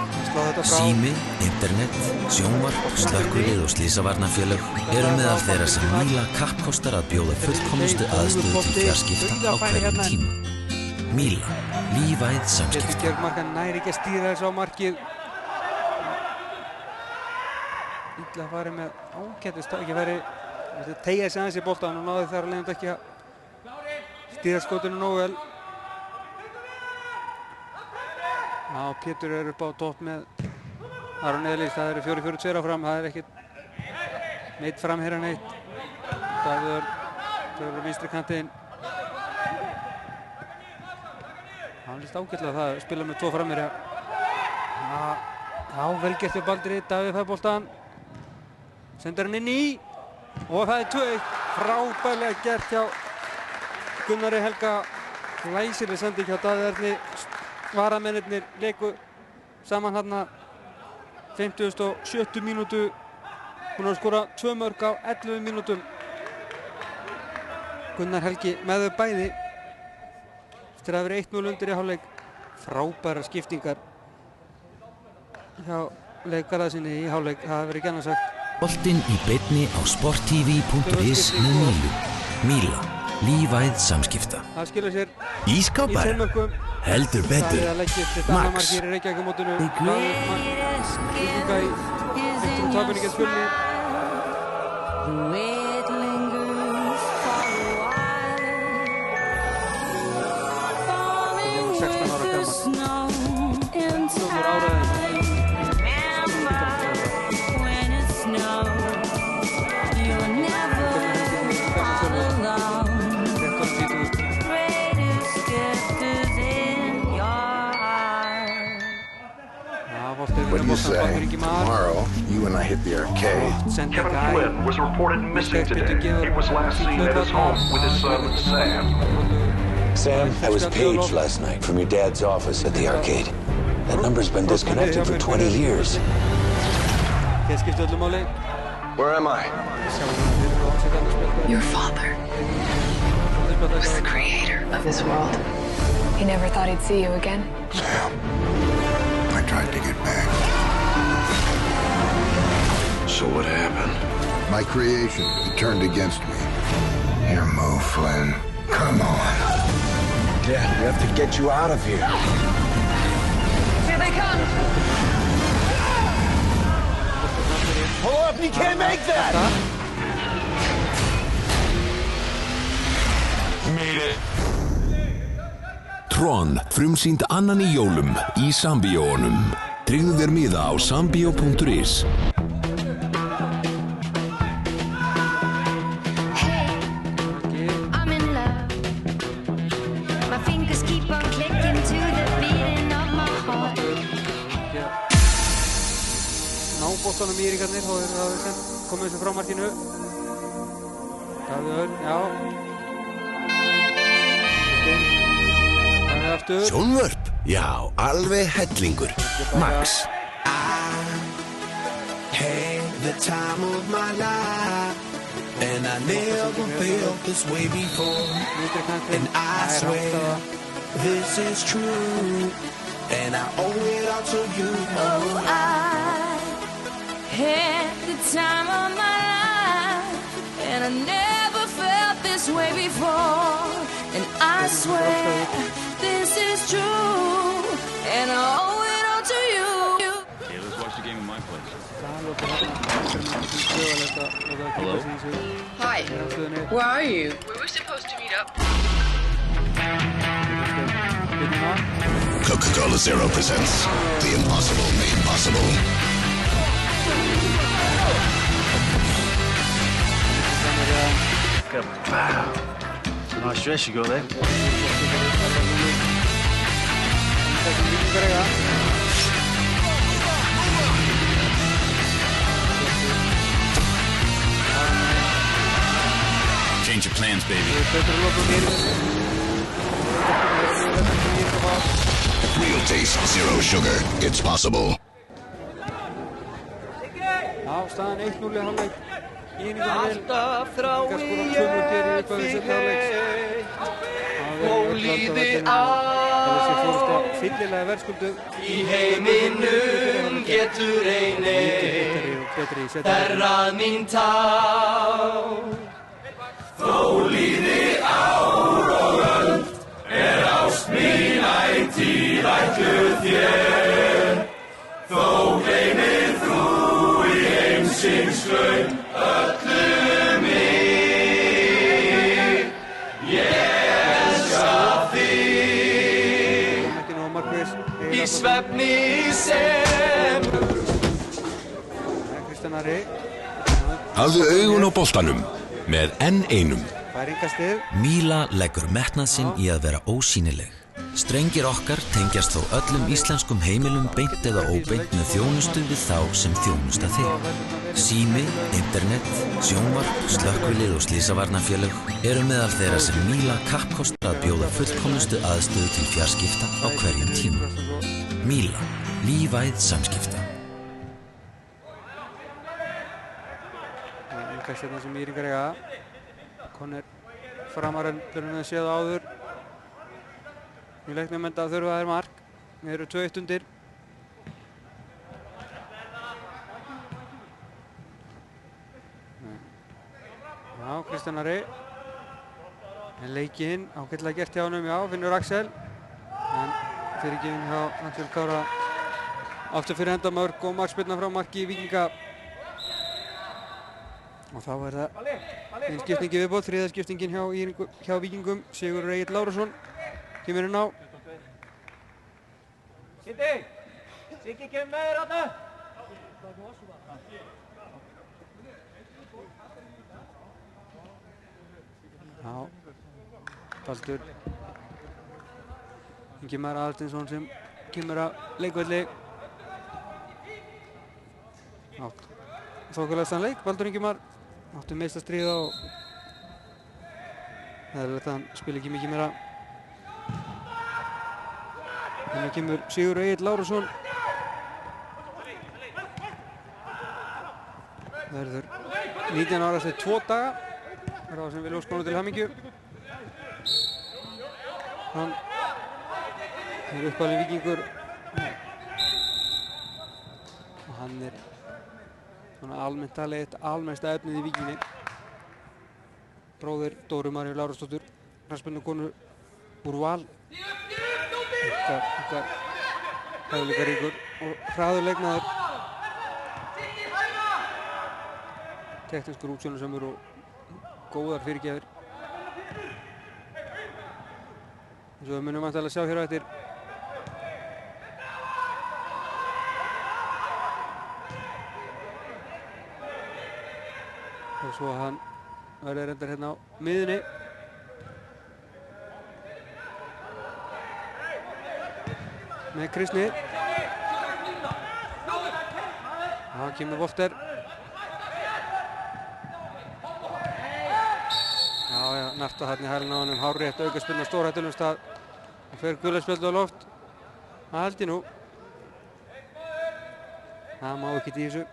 Sími, internet, sjónvarp, slökkvilið og slysavarnarfélög eru meðal þeirra sem Míla kappkostar að bjóða fullkomnustu aðstöðu til fjarskipta á hverjum tíma. Míla, lífæð samskipti. Markan næri ekki að stýra þessu á markið. Illa að fara með ágættist, ekki færi tegja sig aðeins í boltan og náði þar alveg ekki að stýra skotinu nógu vel. Já, Pétur er upp á topp með Aron Elís, það eru 4-4-2 fram, það er ekkert neitt framherja neitt. Davíður tökur á vinstri kantinn. Hann líst ágætlega það að spila með 2 framherja. Já, vel gert hjá Baldri, Davíð fær boltan. Sendir hann inn í og það er 2-1. Frábærlega gert hjá Gunnari Helga. Glæsileg sending hjá Davíð Erni. Varamennirnir leiku saman hérna 57. mínútu. Hún har skorað 2 mörk á 11 mínútum. Gunnar Helgi með þau bæði. Eftir að vera 1-0 undir í hálfleik. Frábærar skiptingar hjá leikgarðarsinni í hálfleik. Það hefur verið gjarnan sagt. Boltinn í beinni á sporttv.is með Mílu. Míla, lífæð samskipta. Það skilur sér Ískápar, í 2 mörkum. heldur betur. Það er að leggja þetta annað Max. markið í Reykjavík-mótinu. Víkinga í tapinu gegn Fjölni. Það er 16 ára gammal. Númer áraðin. What do you say? Tomorrow, you and I hit the arcade. Kevin Flynn was reported missing today. He was last seen at his home with his son, Sam. Sam, I was paged last night from your dad's office at the arcade. That number's been disconnected for 20 years. Where am I? Your father was the creator of this world. He never thought he'd see you again. Sam, I tried to get back. So what happened? My creation, he turned against me. Here, Mo Flynn. Come on. Dad, we have to get you out of here. Here they come! Pull up, you can't make that! Made it. Tron, frumsýnd annan í jólum í Sambíóunum. Tryggðu þér miða á sambio.is. Boltanum í Íringarnir, þá er það komið þessu frá markinu. Davíð Örn, já. Davíð aftur. Sjónvörp? Já, alveg hellingur. Max. I had the time of my life, and I never felt this way before. And I swear this is true, and I owe it all to you. Oh, I had the time of my life, and I never felt this way before. And I swear this is true, and I owe it all to you. Okay, let's watch the game in my place. Hello? Hi. Where are you? We were supposed to meet up. Coca-Cola Zero presents The Impossible Made Possible. Wow. No stress, you go there. Change your plans, baby. Real taste, zero sugar. It's possible. Já, staðan 1-0 í hálfleik. Alltaf þrái ég þig og líði í heiminum getur einnig þerrað mín tár. Þó líði ár og öld ást mín ætíð ætluð þér. Þó gleymir þú í heimsins laun öllu mig. Ég elska þig í svefni sem Hafðu augun á boltanum með N1. Míla leggur metnað sinn í að vera ósýnileg. Strengir okkar tengjast þó öllum íslenskum heimilum beint eða óbeint með þjónustu við þá sem þjónusta þig. Sími, internet, sjónvarp, slökkvilið og slysavarnarfélög eru meðal þeirra sem Míla kappkostar að bjóða fullkomnustu aðstöðu til fjarskipta á hverjum tíma. Míla, lífæð samskipta. Kastarna sem Íringar eiga. Konur framarinn þurfum við að séð áður. Í leiknum enda þurfa þær mark. Við erum 2-1 undir. Já, Kristján Ari. En leikinn ágætlega gert hjá honum, já, finnur Axel. En fyrirgefinn hjá Axel Kára. Aftur fyrir hendamörk og markspyrna frá marki Víkinga. Og þá það einn skiptingi viðbót, þriðja skiptingin hjá Víkingum. Sigurður Egill Lárusson kemur inn á. Siggi kemur með þér þarna. Já, Baldur Ingimar Aðalsteinsson sem kemur að leikvelli. Þokkalega stann leik, Baldur Ingimar áttu meist að stríða og eðlilegt að hann spila ekki mikið meira. Þannig kemur Sigurður Egill Lárusson. Verður 19 ára eftir 2 daga. Það er það sem við ljóskonum til hamingju. Hann er uppalinn Víkingur og hann er svona almennt talið eitt almennsta efnið í Víkinni. Bróðir Dóru Maríu Lárusdóttur, knattspyrnukonu úr Val. Eitthvað hæfileikaríkur og hraður leikmaður. Teknískur útsjónarsamur og góðar fyrirgjafir. Eins og við munum væntanlega sjá hér á eftir. Og svo hann verður reyndar hérna á miðunni. Með Kristni. Það kemur Volter. Já, narta þarna í hælinn á honum. Hárrétt aukaspyrna á stórhættulegum stað. Og fer gula spjaldið á loft. Það held ég nú. Það má ekkert í þessu.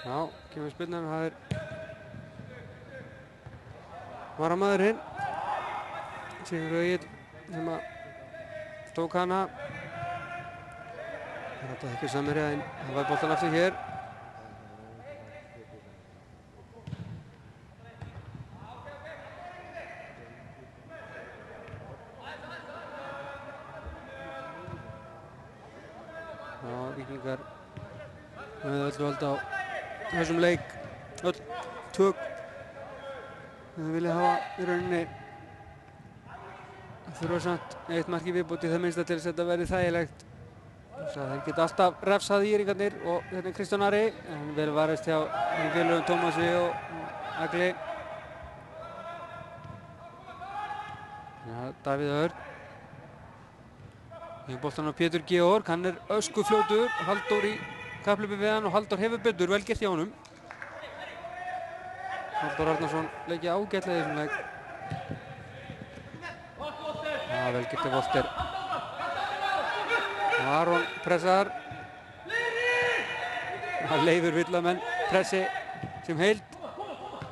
Já, kemur spilnan, það varamaðurinn Sigurður Egill sem að tók hana. Þetta ekki samir en það var boltan aftur hér. Já, Víkingar með öll völd á þessum leik, öll tök. Þau vilja hafa í rauninni þurfa samt eitt mark í viðbót í það minnsta til þess að þetta verði þægilegt. Þeir geta alltaf refsað íringarnir og þetta er Kristján Ari, en vel varist hjá félögum Tómasi og Agli. Já, Davíð Örn. Í boltan á Pétur Georg, hann er öskufljótur, Halldór í kapphlaupi við hann og Halldór hefur betur, vel gert hjá honum. Halldór Arnarsson leikja ágætlega í þessum leik. Já, vel gert af Volter. Aron pressar. Leifur vill að menn pressi sem heild.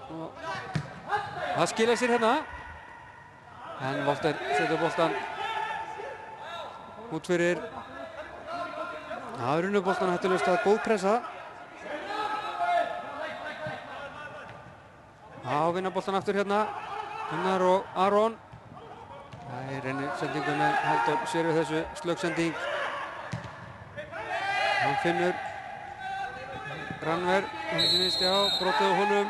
Og það skilar sér hérna. En Volter setur boltan út fyrir. Það er unnið boltan hættulaust að góð pressa. Já, vinna boltan aftur hérna. Gunnar og Aron. Það er reynir sendingu með Halldór sér við þessu slöggsending. Hann finnur Rannver, hann finnist já, brotið á honum.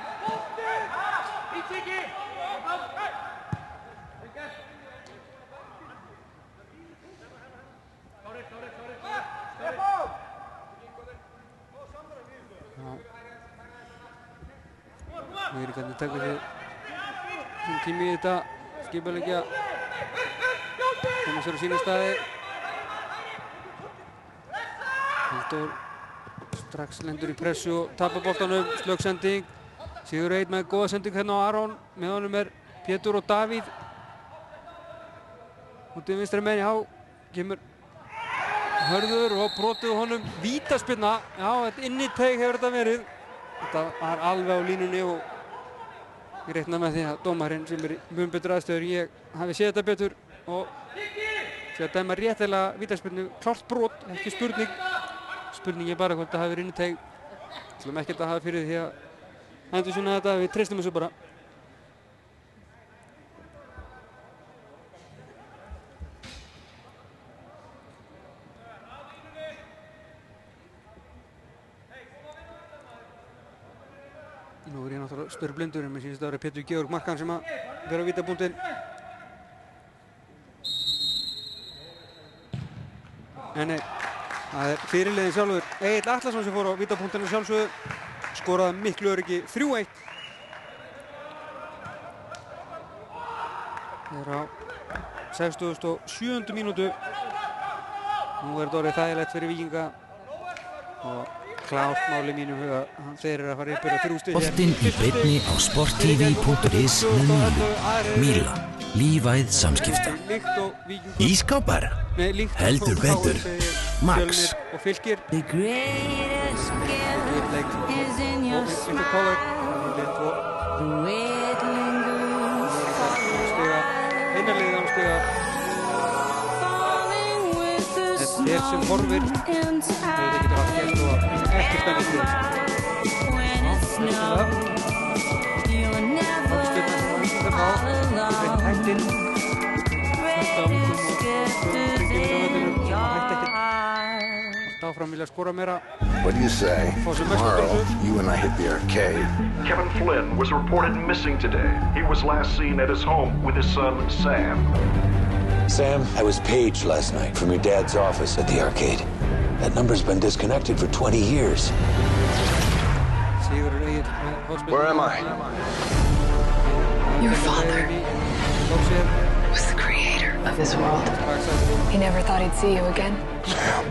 Nú er hvernig tekur sér tími í þetta, skipuleggja, koma sér á sína staði. Halldór strax lendur í pressu og tapar boltanum, slöggsending. Sigurður Egill með góða sending hérna á Aron. Með honum er Pétur og Davíð. Útið vinstri megin, já, kemur Hörður og brotið á honum. Vítaspyrna, já, þetta inn í teig hefur þetta verið. Þetta var alveg á línunni og ég reikna með því að dómarinn sem er í mun betur aðstöður, ég hafi séð þetta betur og sé að dæma réttilega vítaspyrnu, klárt brot, ekki spurning. Spurningin bara hvort það hafi verið inn í teig. Við ætlum ekkert að hafa fyrir því að endur svona þetta, við treystum þessu bara. Nú er ég náttúrulega spyrir blindur, en mér sýnist að það er Pétur Georg Markan sem að vera á vítabúntinn. Nei. Það er fyrirliðinn sjálfur Egill Atlason sem fór á vítapunktinu sjálfsögðu, skoraði miklu öryggi 3-1. Það er á 67. mínútu. Nú er þetta orðið þægilegt fyrir Víkinga og klárt mál í mínum huga. Þeir eru að fara yfir að 3 stig. Boltinn í beinni á sporttv.is með Mílu. Míla, lífæð samskipta. Ískápar, heldur betur. Max. Og Fylkir. The greatest gift is in your smile. The way it lingers Einarliðið ánstíða. Þeir sem horfir hefur ekki haft gert og ekki spennið fyrir. when it snows. You're never all alone. Greatest gift is in your heart. Áfram vilja skora meira. What do you say? Tomorrow, you and I hit the arcade. Kevin Flynn was reported missing today. He was last seen at his home with his son, Sam. Sam, I was paged last night from your dad's office at the arcade. That number's been disconnected for 20 years. Where am I? Your father was the creator of this world. He never thought he'd see you again. Sam,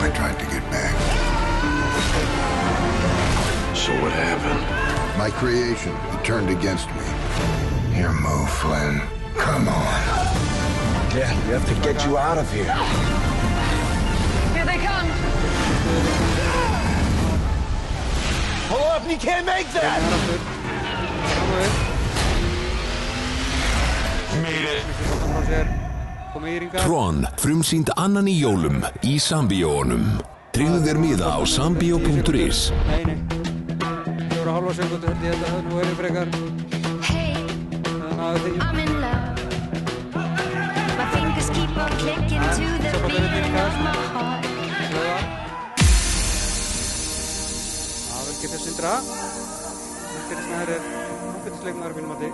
I tried to get back. So what happened? My creation, he turned against me. Here, Mo Flynn, come on. Dad, we have to get you out of here. Here they come! You can't make that! Made it. Tron frumsýnd annan í jólum í Sambíóunum. Tryggðu þér miða á sambio.is. Nei. 4,5 sekúndur held ég þetta, nú er ég frekar. I'm in love. My fingers keep on clicking to the beat of my heart. Velgerður Sindra. Velgerður Snær ágætisleikmaður mínum mati.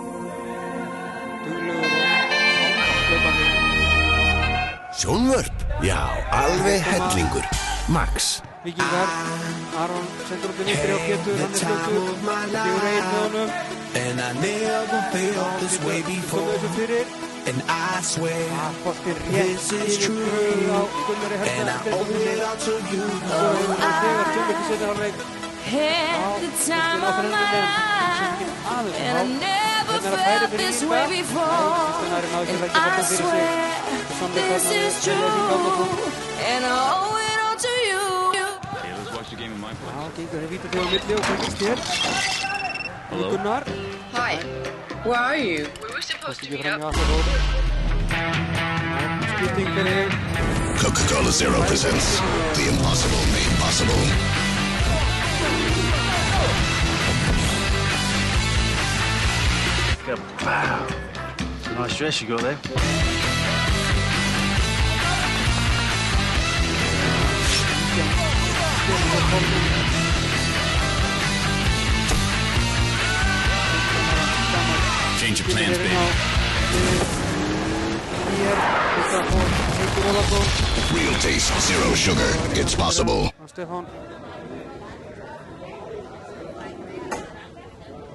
Duglegur og hlaupandi. Sjónvörp? Já, alveg hellingur. Max. Víkingar. Aron sendur út í vinstri á Pétur, hann fljótur. Sigur Egill með honum. And I never felt this way before. And I swear this is true. And I owe it all to you. Had the time of my life, and I never felt this way before. And I swear this is true, and I owe it all to you. Hey, let's watch the game in my place. Já, gengur þeir víta þegar á milli og hvernig hér. Gunnar. Hi, where are you? We were supposed to meet up. Skipting fyrir. Coca-Cola Zero presents The Impossible Made Possible. Wow. No stress, you go there. Change your plans, baby. Real taste, zero sugar. It's possible. Stefán.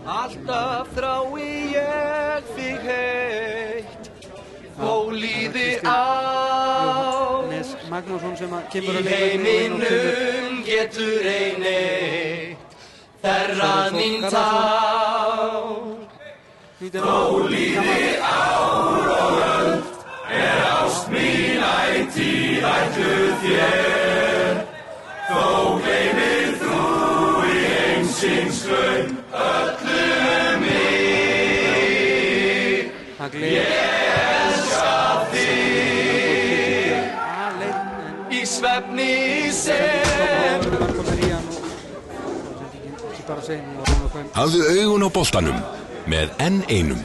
Alltaf þrái ég þig heitt, þó líði á. Nes Magnússon sem kemur að leika. Í heiminum getur ein eitt, þerrað mín tár. Þó líði ár og öld, ást mín ætíð ætluð þér. Þó gleymir þú í heimsins glögg öllu mig. Ég elska þig í svefni sem. Hafðu augun á boltanum með N1.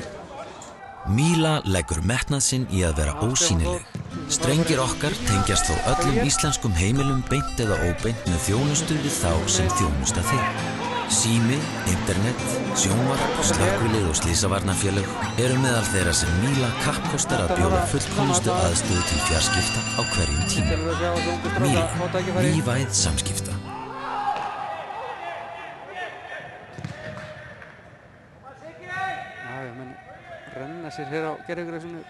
Míla leggur metnað sinn í að vera ósýnileg. Strengir okkar tengjast þó öllum íslenskum heimilum beint eða óbeint með þjónustu við þá sem þjónusta þig. Sími, internet, sjónvarp, slökkvilið og slysavarnarfélög eru meðal þeirra sem Míla kappkostar að bjóða fullkomnustu aðstöðu til fjarskipta á hverjum tíma. Míla, lífæð samskipta. Menn renna sér hér á gerðugræsinu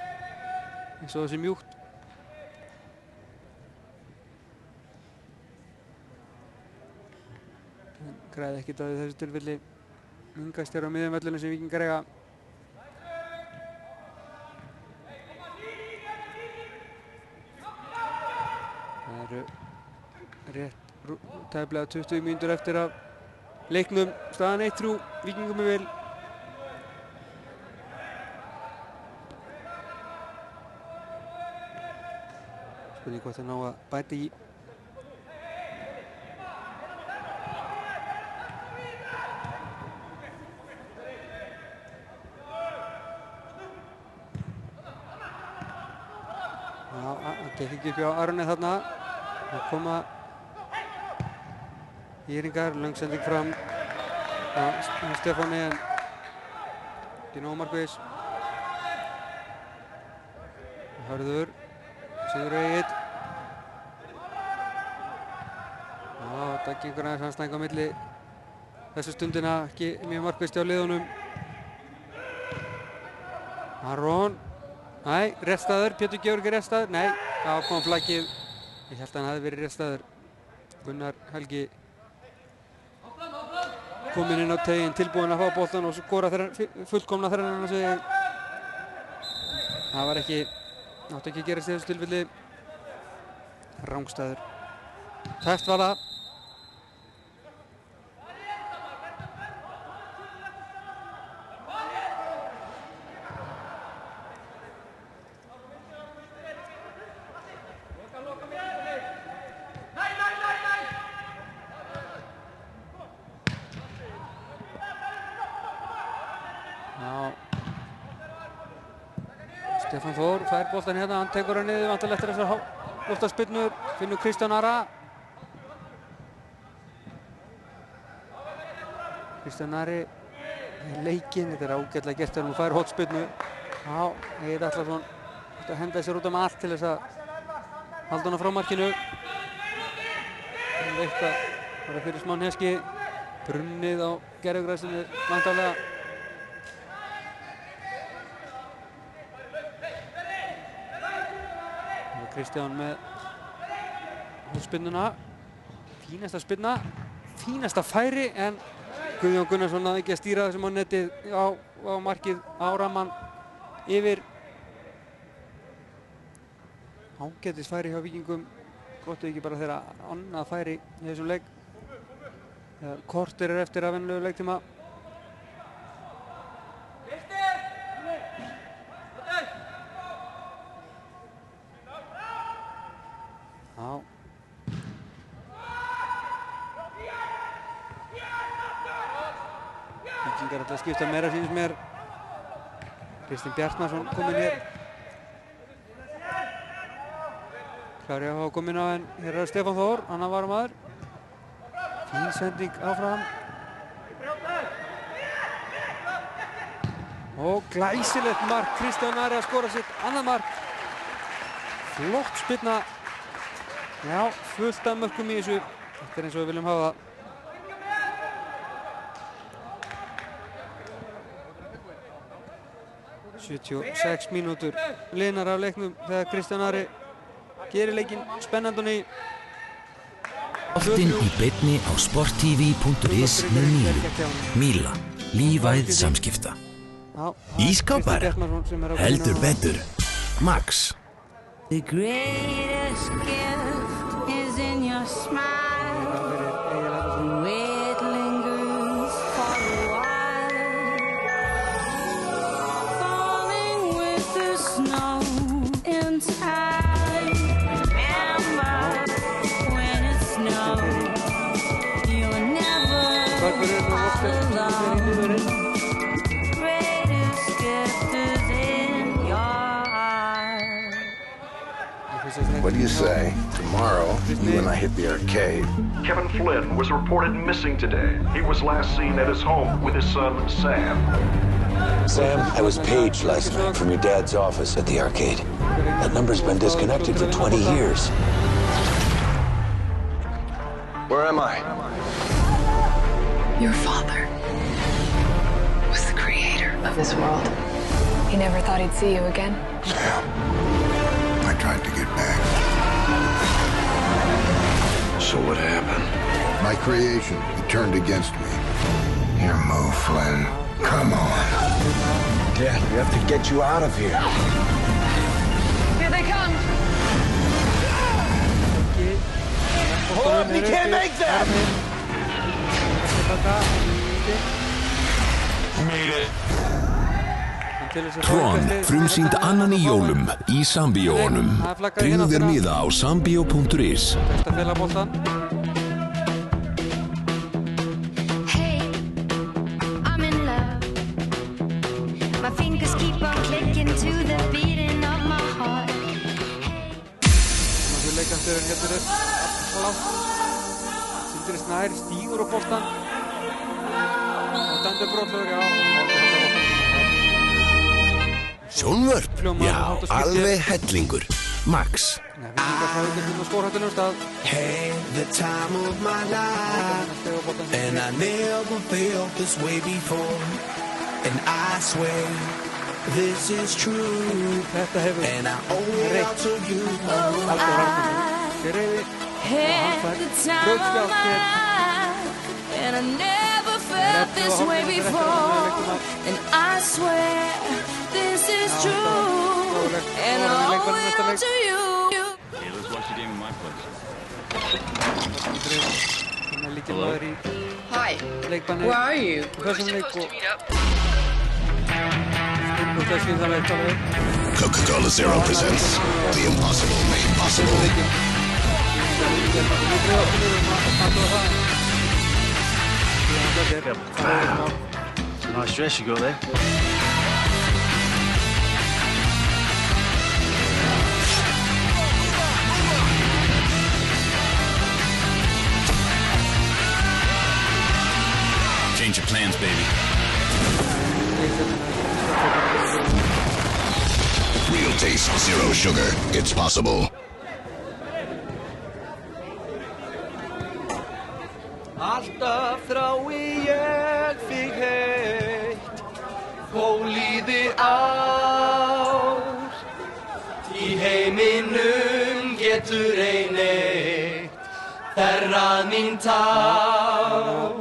eins og þessi mjúkt. Græði ekkert að þessu tilfelli mingast hér á miðjum vellinu sem Víkingar eiga. Það eru rétt tæplega 20 mínútur eftir af leiknum. Staðan 1-3, Víkingum er vel. Spurning hvort það ná að bæta í. Það gekk ekki upp hjá Aroni þarna. Það koma Íringar, langsending fram á Stefáni en ekki nóg markviss. Hörður, Sigur Egill. Það gengur aðeins andstæðing á milli þessu stundina, ekki mjög markvisst hjá liðunum. Aron. Nei, réttstæður, Pétur Georg er réttstæður. Nei, það kom flaggið. Ég held að hann hafi verið réttstæður. Gunnar Helgi kominn inn á teiginn, tilbúinn að fá boltan og skora fullkomna þrennan á sig. Það var ekki, átti ekki að gerast í þessu tilfelli. Rangstæður. Tæft var það. Stefán Þór fær boltan hérna, hann tekur hann niður, vantar eftir þessar loftaspyrnur, finnur Kristján Ara. Kristján Ari leikinn, þetta ágætlega gert þegar hann fær hotspyrnu. Já, Egill Atlason að henda sér út allt til þess að halda hana frá markinu. Hann veit að það fyrir smá hneski, brunnið á gervigræsinu vantarlega. Kristján með hotspyrnuna, fínasta spyrna, fínasta færi, en Guðjón Gunnarsson náði ekki að stýra þessum á netið á markið á rammann yfir. Ágætis færi hjá Víkingum, gott ekki bara þeirra annað færi í þessum leik. Þegar korter eftir af venjulegu leiktíma. Já. Víkingar ætla að skipta meira sýnist mér. Kristinn Bjartmarsson kominn hér. Klári að hafa kominn á, en hér er Stefán Þór, annar varamaður. Fín sending áfram. Og glæsilegt mark, Kristján Ari að skora sitt annað mark. Flott spyrna. Já, fullt af mörkum í þessu. Þetta er eins og við viljum hafa það. ...76 mínútur liðnar af leiknum þegar Kristján Ari gerir leikinn spennandi á ný. Boltinn í beinni á sporttv.is með Mílu. Míla, lífæð samskipta. Ískápar, heldur betur. Max. The greatest gift is in your smile. The way it lingers for a while. Falling with the snow in time. Remember when it snows, you're never alone. The greatest gift is in your heart. What do you say? Tomorrow, you and I hit the arcade. Kevin Flynn was reported missing today. He was last seen at his home with his son, Sam. Sam, I was paged last night from your dad's office at the arcade. That number's been disconnected for 20 years. Where am I? Your father was the creator of this world. He never thought he'd see you again. Sam, I tried to get back. So what happened? My creation, he turned against me. Here, Mo Flynn. Come on. Dad, we have to get you out of here. Here they come! Hold up, you can't make that! Made it. Tron frumsýnd annan í jólum í Sambíóunum. Tryggðu þér miða á sambio.is. Hey, I'm in love. My fingers keep on clicking to the beating of my heart. Leikasturinn hérna er lágt. Sindri Snær stígur á boltan. Og dæmdur brotlegur, já. Sjónvörp, já, alveg hellingur. Max. Had the time of my life, and I never felt this way before. And I swear this is true, and I owe it all to you. I had the time of my life, and I never felt this way before. And I swear this is true, and I owe it all to you. Hey, let's watch the game in my place. Hello? Hi, where are you? We're supposed to meet up. Coca-Cola Zero presents The Impossible Made Possible. Wow. No stress, you go there. change your plans, baby. Real taste, zero sugar. It's possible. Alltaf þrái ég þig heitt, þó líði ár. Í heiminum getur ein eitt þerrað mín tár.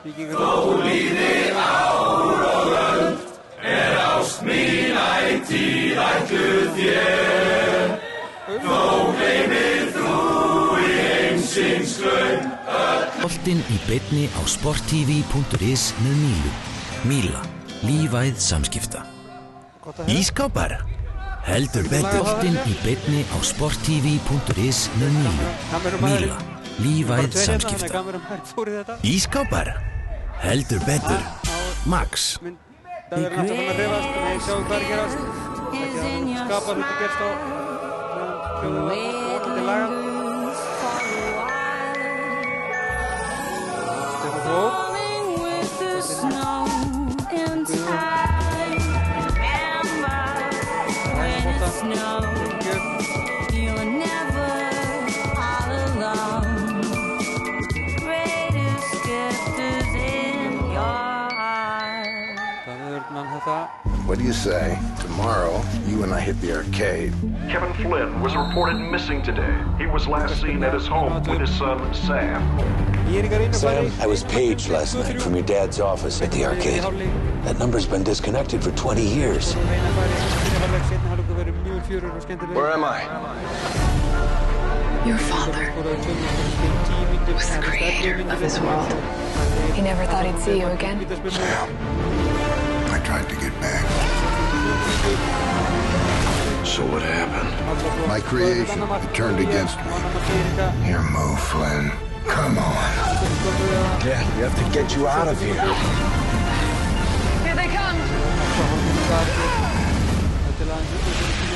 Þó líði ár og öld, ást mín ætíð ætluð þér. Þó gleymir þú í heimsins glögg. Boltinn í beinni á sporttv.is með Mílu. Míla, lífæð samskipta. Ísskápar? Heldur betur. Boltinn í beinni á sporttv.is með Mílu. Míla, lífæð samskipta. Ísskápar? Heldur betur. Max. Það verður náttúrulega að hreyfast, við sjáum hvað gerast. Það skapar hluti gerst á hljóðum til laga. Falling with the snow and tide. Remember when it snowed, you're never all alone. Greatest gift is in your heart. What do you say? Tomorrow, you and I hit the arcade. Kevin Flynn was reported missing today. He was last seen at his home with his son, Sam. Sam, I was paged last night from your dad's office at the arcade. That number's been disconnected for 20 years. Where am I? Your father was the creator of this world. He never thought he'd see you again. Sam, I tried to get back. So what happened? My creation, it turned against me. Your move, Flynn. Come on. Dad, we have to get you out of here. Here they come.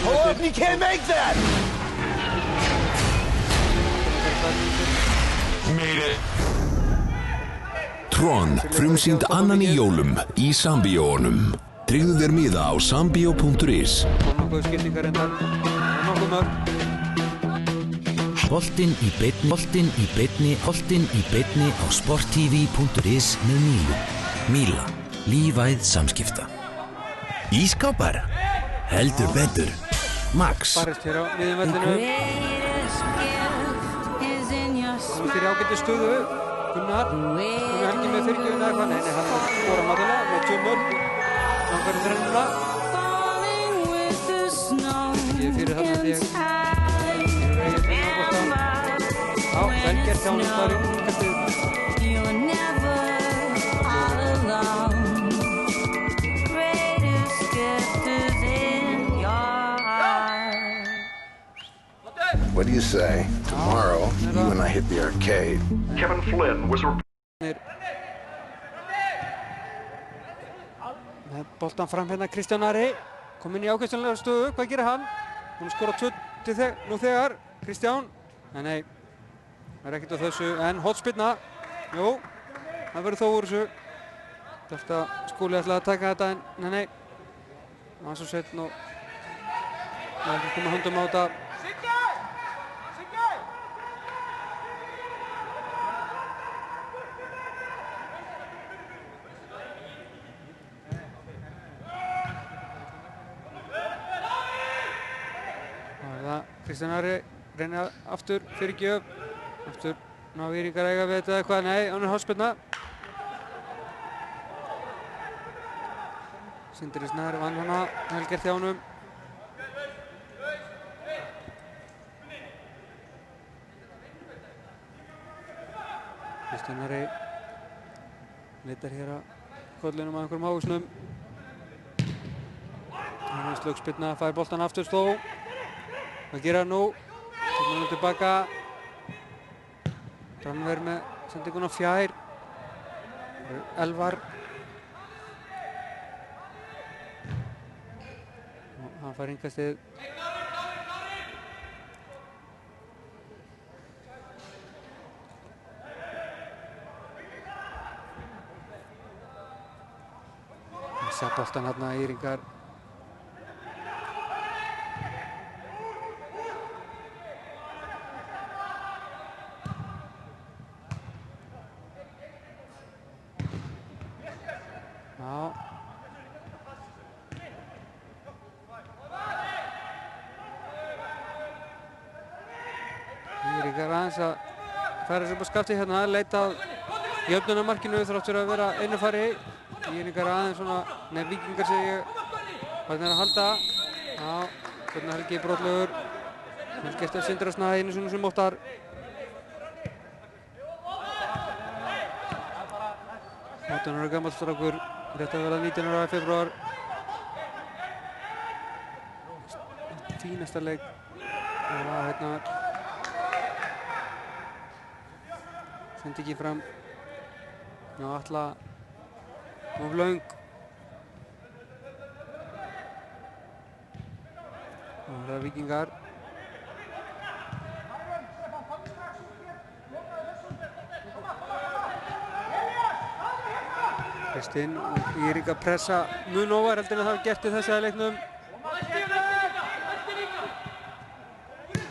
Hold up, you can't make that! Made it. Tron, frumsýnd annan í jólum í Sambíóunum. Tryggðu þér miða á sambio.is. Boltinn í beinni á sporttv.is með Mílu. Míla, lífæð samskipta. Ísskápar? Heldur betur. Max. Barist hér á miðjumvellinu. Komist hér í ágættu stöðu. Gunnar Helgi með fyrirgjöfuna eða hvað? Nei, hann skora mátulega með 2 mörk. Langar í þrennuna. Ég fyrir þarna því ég reyði til náttúrulega. Já, vel gert hjá honum þar í kastið. What do you say? Tomorrow, you and I hit the arcade. Kevin Flynn was reported. Með boltan fram hérna Kristján Ari. Kom inn í ákveðstunlega stöðu. Hvað gerir hann? Hún skora 2 nú þegar. Kristján. Nei. Það ekkert á þessu. En hotspinna. Jú. Það verður þó úr þessu. Þetta Skúli ætlaði að taka þetta en nei. Það var svo setn og það er ekki komið höndum á þetta. Kristján Ari reynir aftur fyrirgjöf. Aftur ná Víringar eiga við þetta eitthvað. Nei, önnur hotspinna. Sindri Snær vann hana. Vel gert hjá honum. Kristján Ari leitar hér að kollinum að einhverjum háhúsnum. Það er slöggspinna, fær boltan aftur sló. Hvað gera nú? Setna hann tilbaka. Tranver með sendinguna fjær. Elvar. Og hann fær innkastið. Missa boltan hérna Ýringar. Já. Ýringar aðeins að færa sér upp á skaftið hérna, leita að jöfnunarmarkinu þrátt fyrir að vera innifari. Ýringar aðeins svona, nei, Víkingar segi ég, hvað er að halda. Já, Gunnar Helgi brotlegur. Helgi eftir Sindra Snæ, einu sinni sem óttar. Átján ára gamall strákur, rétt að verða 19 ára í febrúar. Fínasta leik. Já, hérna. Sendi ekki fram. Já, Atla of löng. Og það er Víkingar. Kristinn og Ýringar pressa mun ofar heldur en það hafa gert í þessu leiknum.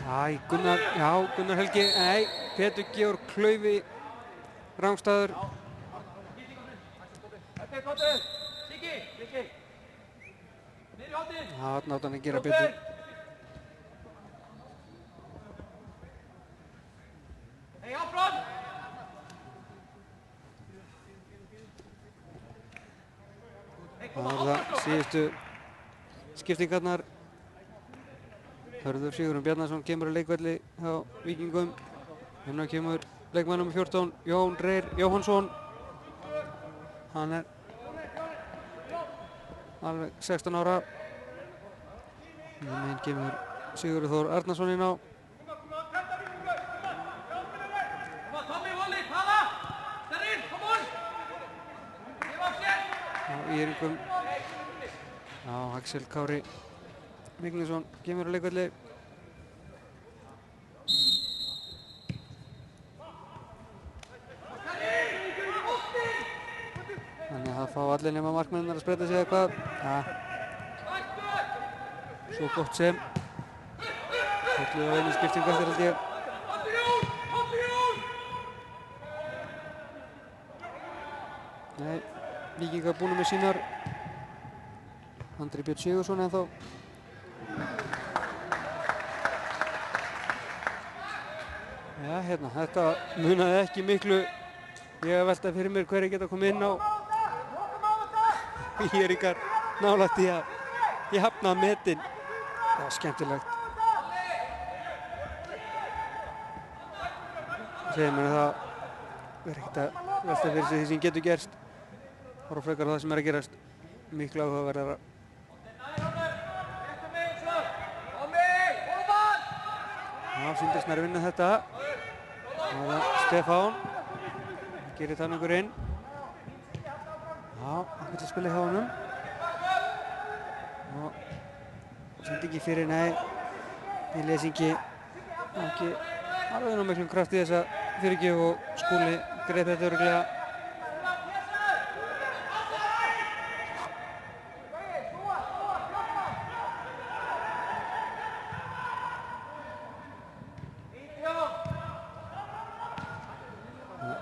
Æ, Gunnar Helgi, nei, Pétur Georg Klaufi, rangstæður. Já, þarna átti hann að gera betur. Það var það síðustu skiptingarnar. Hörður Sigurðun Bjarnason kemur á leikvelli hjá Víkingum. Hérna kemur leikmaður nr. 14, Jón Reyr Jóhannsson. Hann er alveg 16 ára. Hinn kemur Sigurður Þór Arnarsson inn á. Í Ýringum. Já, Axel Kári Vignisson kemur á leikvelli. Þannig að það fá allir nema markmennir að spreyta sig eitthvað. Ja. Svo gott sem. Ætluðu að einu skiptingu eftir held ég. Nei, Víkingar búinu með sínar. Andri Björn Sigurðsson ennþá. Já, hérna, þetta munaði ekki miklu. Ég hef veltað fyrir mér hverju geta komið inn á. Ýringar nálægt í að jafna metin. Það var skemmtilegt. Segir mér að það verður ekkert að velta fyrir sig því sem getur gerst. Horfa frekar á það sem er að gerast. Miklu áhugaverðara. Já, Sindri Snær vinna þetta. Það er Stefán. Gerir þannig inn. Já, hann vill að spila hjá honum. Og sendi ekki fyrir, nei. Í lesingi. Ekki alveg ná miklum krafti þess að fyrirgjöf og Skúli greið þetta örugglega.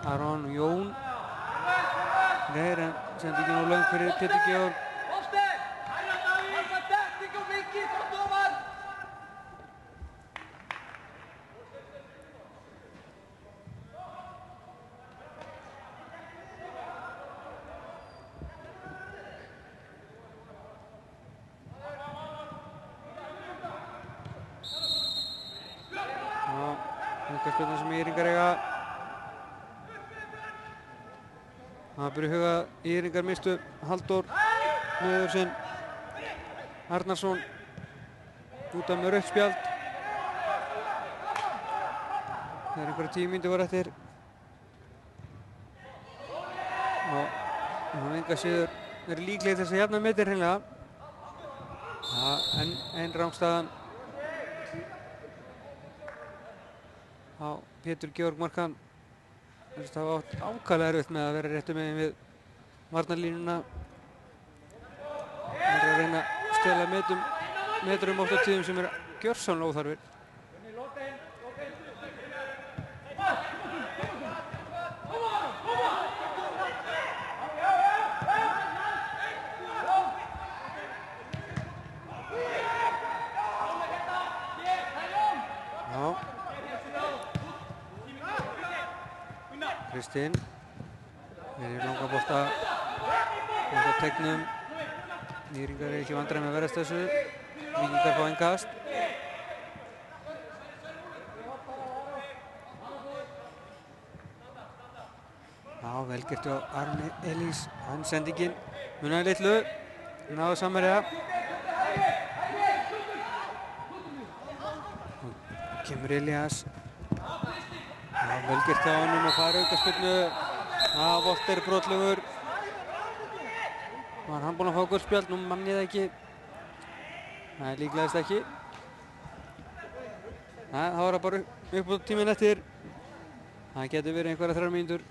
Aron og Jón. Reyr en sendi ekki ná löng fyrir Pétur Georg. Aukaspyrna sem Ýringar eiga. Það byrju huga Ýringar mistu Halldór Nauðursson Arnarsson út af með rautt spjald. Það er einhverja 10 mínútur var eftir. Og hann enga síður er líklegir þess að jafna metir hreinlega. En ein rangstaðan á Pétur Georg markan. Það var ákaflega erfitt með að vera réttu megin við varnarlínuna. að reyna að stela metrum oft á tíðum sem gjörsamlega óþarfir. Kristinn verið langa bolta út á teignum. Nýringar ekki vandræði með að verðast þessu. Víkingar fá innkast. Já, vel gert hjá Arni Elís. Hann sendingin munaði litlu. Náðu samherja. Kemur Elias. Já, vel gert hjá honum að fara aukaspyrnu. Já, Volter brotlegur. Var hann búinn að fá guldspjald, nú mann ég það ekki. Það er líklegast ekki. Það var bara upp á tíminn eftir. Það getur verið einhverja 3 mínútur.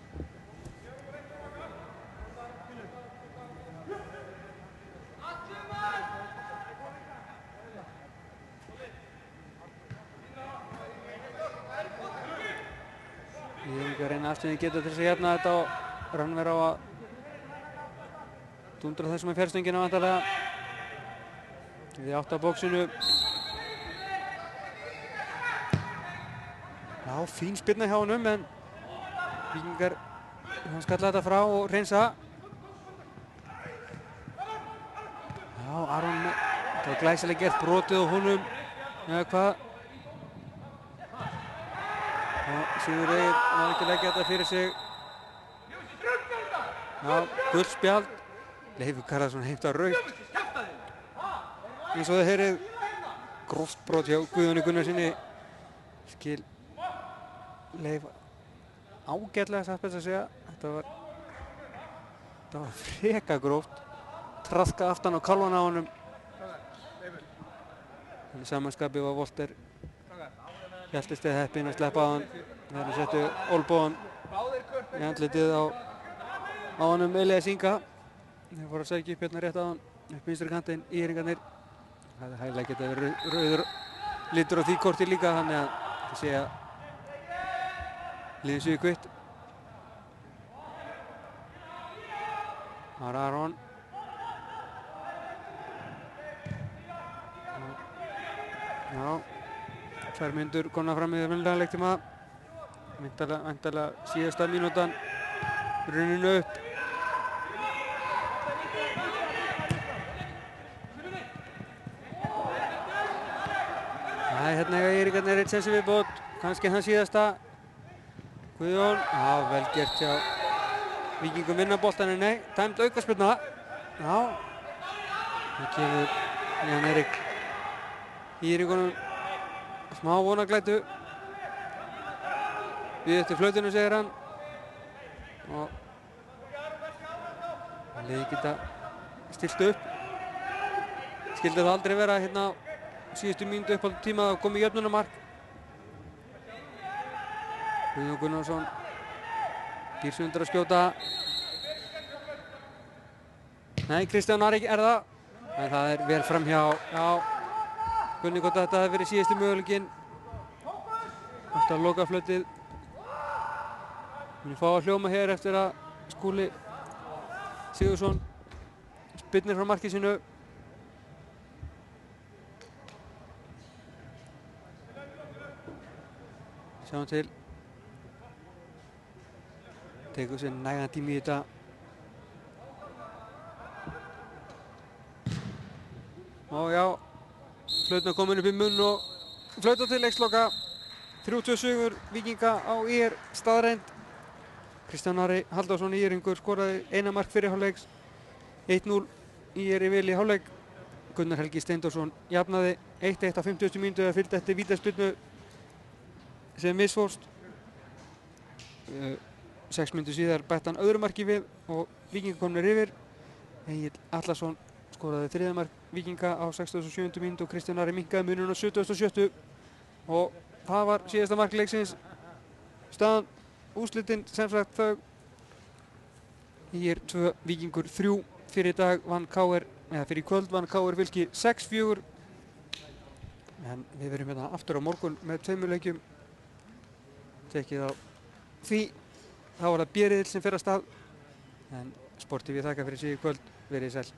Ég er ekki að reyna afstöðin geta til þess að jafna þetta og Rannver á að dundra þessum með fjárstöngina vantarlega. Við átt á bóksinu. Já, fín spyrna hjá honum en Víkingar hann skalla þetta frá og reynsa. Já, Aron, þetta var glæsilega gert brotið á honum eða hvað. Sigur Egill var ekki að leggja þetta fyrir sig. Já, guldspjald. Leifur Karlsson heimtar rautt. Eins og þið heyrið gróft brot hjá Guðjóni Gunnarsinni. Skil Leif ágætlega satt best að segja. Þetta var freka gróft. Traðka aftan á kálvan á honum. Þannig samanskapi var Volter hjaltist eða heppinn að sleppa á hann. Þegar hann settu olbóðan í andlitið á honum Elias Inga. Þeir voru að sækja upp hérna rétt á hann, upp vinstri kantinn, íringarnir. Það er hæglega geta verið rauður litur á því korti líka, þannig að það sé að liðin séu kvitt. Það var Aron. Já, 2 mínútur komnar fram í venjulegan leiktíma. Væntanlega síðasta mínútan runninu upp. Hérna eiga Eiríkarnir eitt sensi viðbót, kannski hann síðasta. Guðjón, já, vel gert hjá Víkingum vinna boltan en nei, dæmd aukaspyrna. Já, það kemur Jan Eirík Eiríkunum smá vonaglætu. Við eftir flautinu segir hann. Og liðið geta stilt upp. Skildi það aldrei vera hérna á síðustu mínútu upp á tíma að koma í jöfnunarmark. Guðjón Gunnarsson býr sig undir að skjóta. Nei, Kristján Ari er það. En það er vel framhjá. Já, Gunni gott að þetta hefði verið síðustu möguleikinn. Alltaf að loka flautið. Við fá að hljóma hér eftir að Skúli Sigurðsson spyrnir frá marki sínu. Sjáum til. Tekur sér nægan tími í þetta. Og já, flautna komin upp í munn og flauta til leiksloka. 3-2 sigur Víkinga á ÍR staðreynd. Kristján Ari Halldórsson íringur skoraði eina mark fyrir hálfleiks. 1-0 ÍR í vil í hálfleik. Gunnar Helgi Steindorsson jafnaði 1-1 á 50. mínútu eða fylgdi eftir vítaspyrnu sem misfórst. 6 mínútur síðar bætti hann öðru marki við og Víkingar komnir yfir. Egill Atlason skoraði 3. mark Víkinga á 67. mínútu og Kristján Ari minnkaði muninn á 77. Og það var síðasta mark leiksins. Staðan úrslitin sem sagt þau. ÍR 2, Víkingur 3. Fyrir dag vann KR eða fyrir í kvöld vann KR Fylki 6-4. En við verum hérna aftur á morgun með 2 leikjum. Tekið á því. Þá var það B-riðill sem fer af stað. En Sport TV þakka fyrir sig í kvöld. Verið sæl.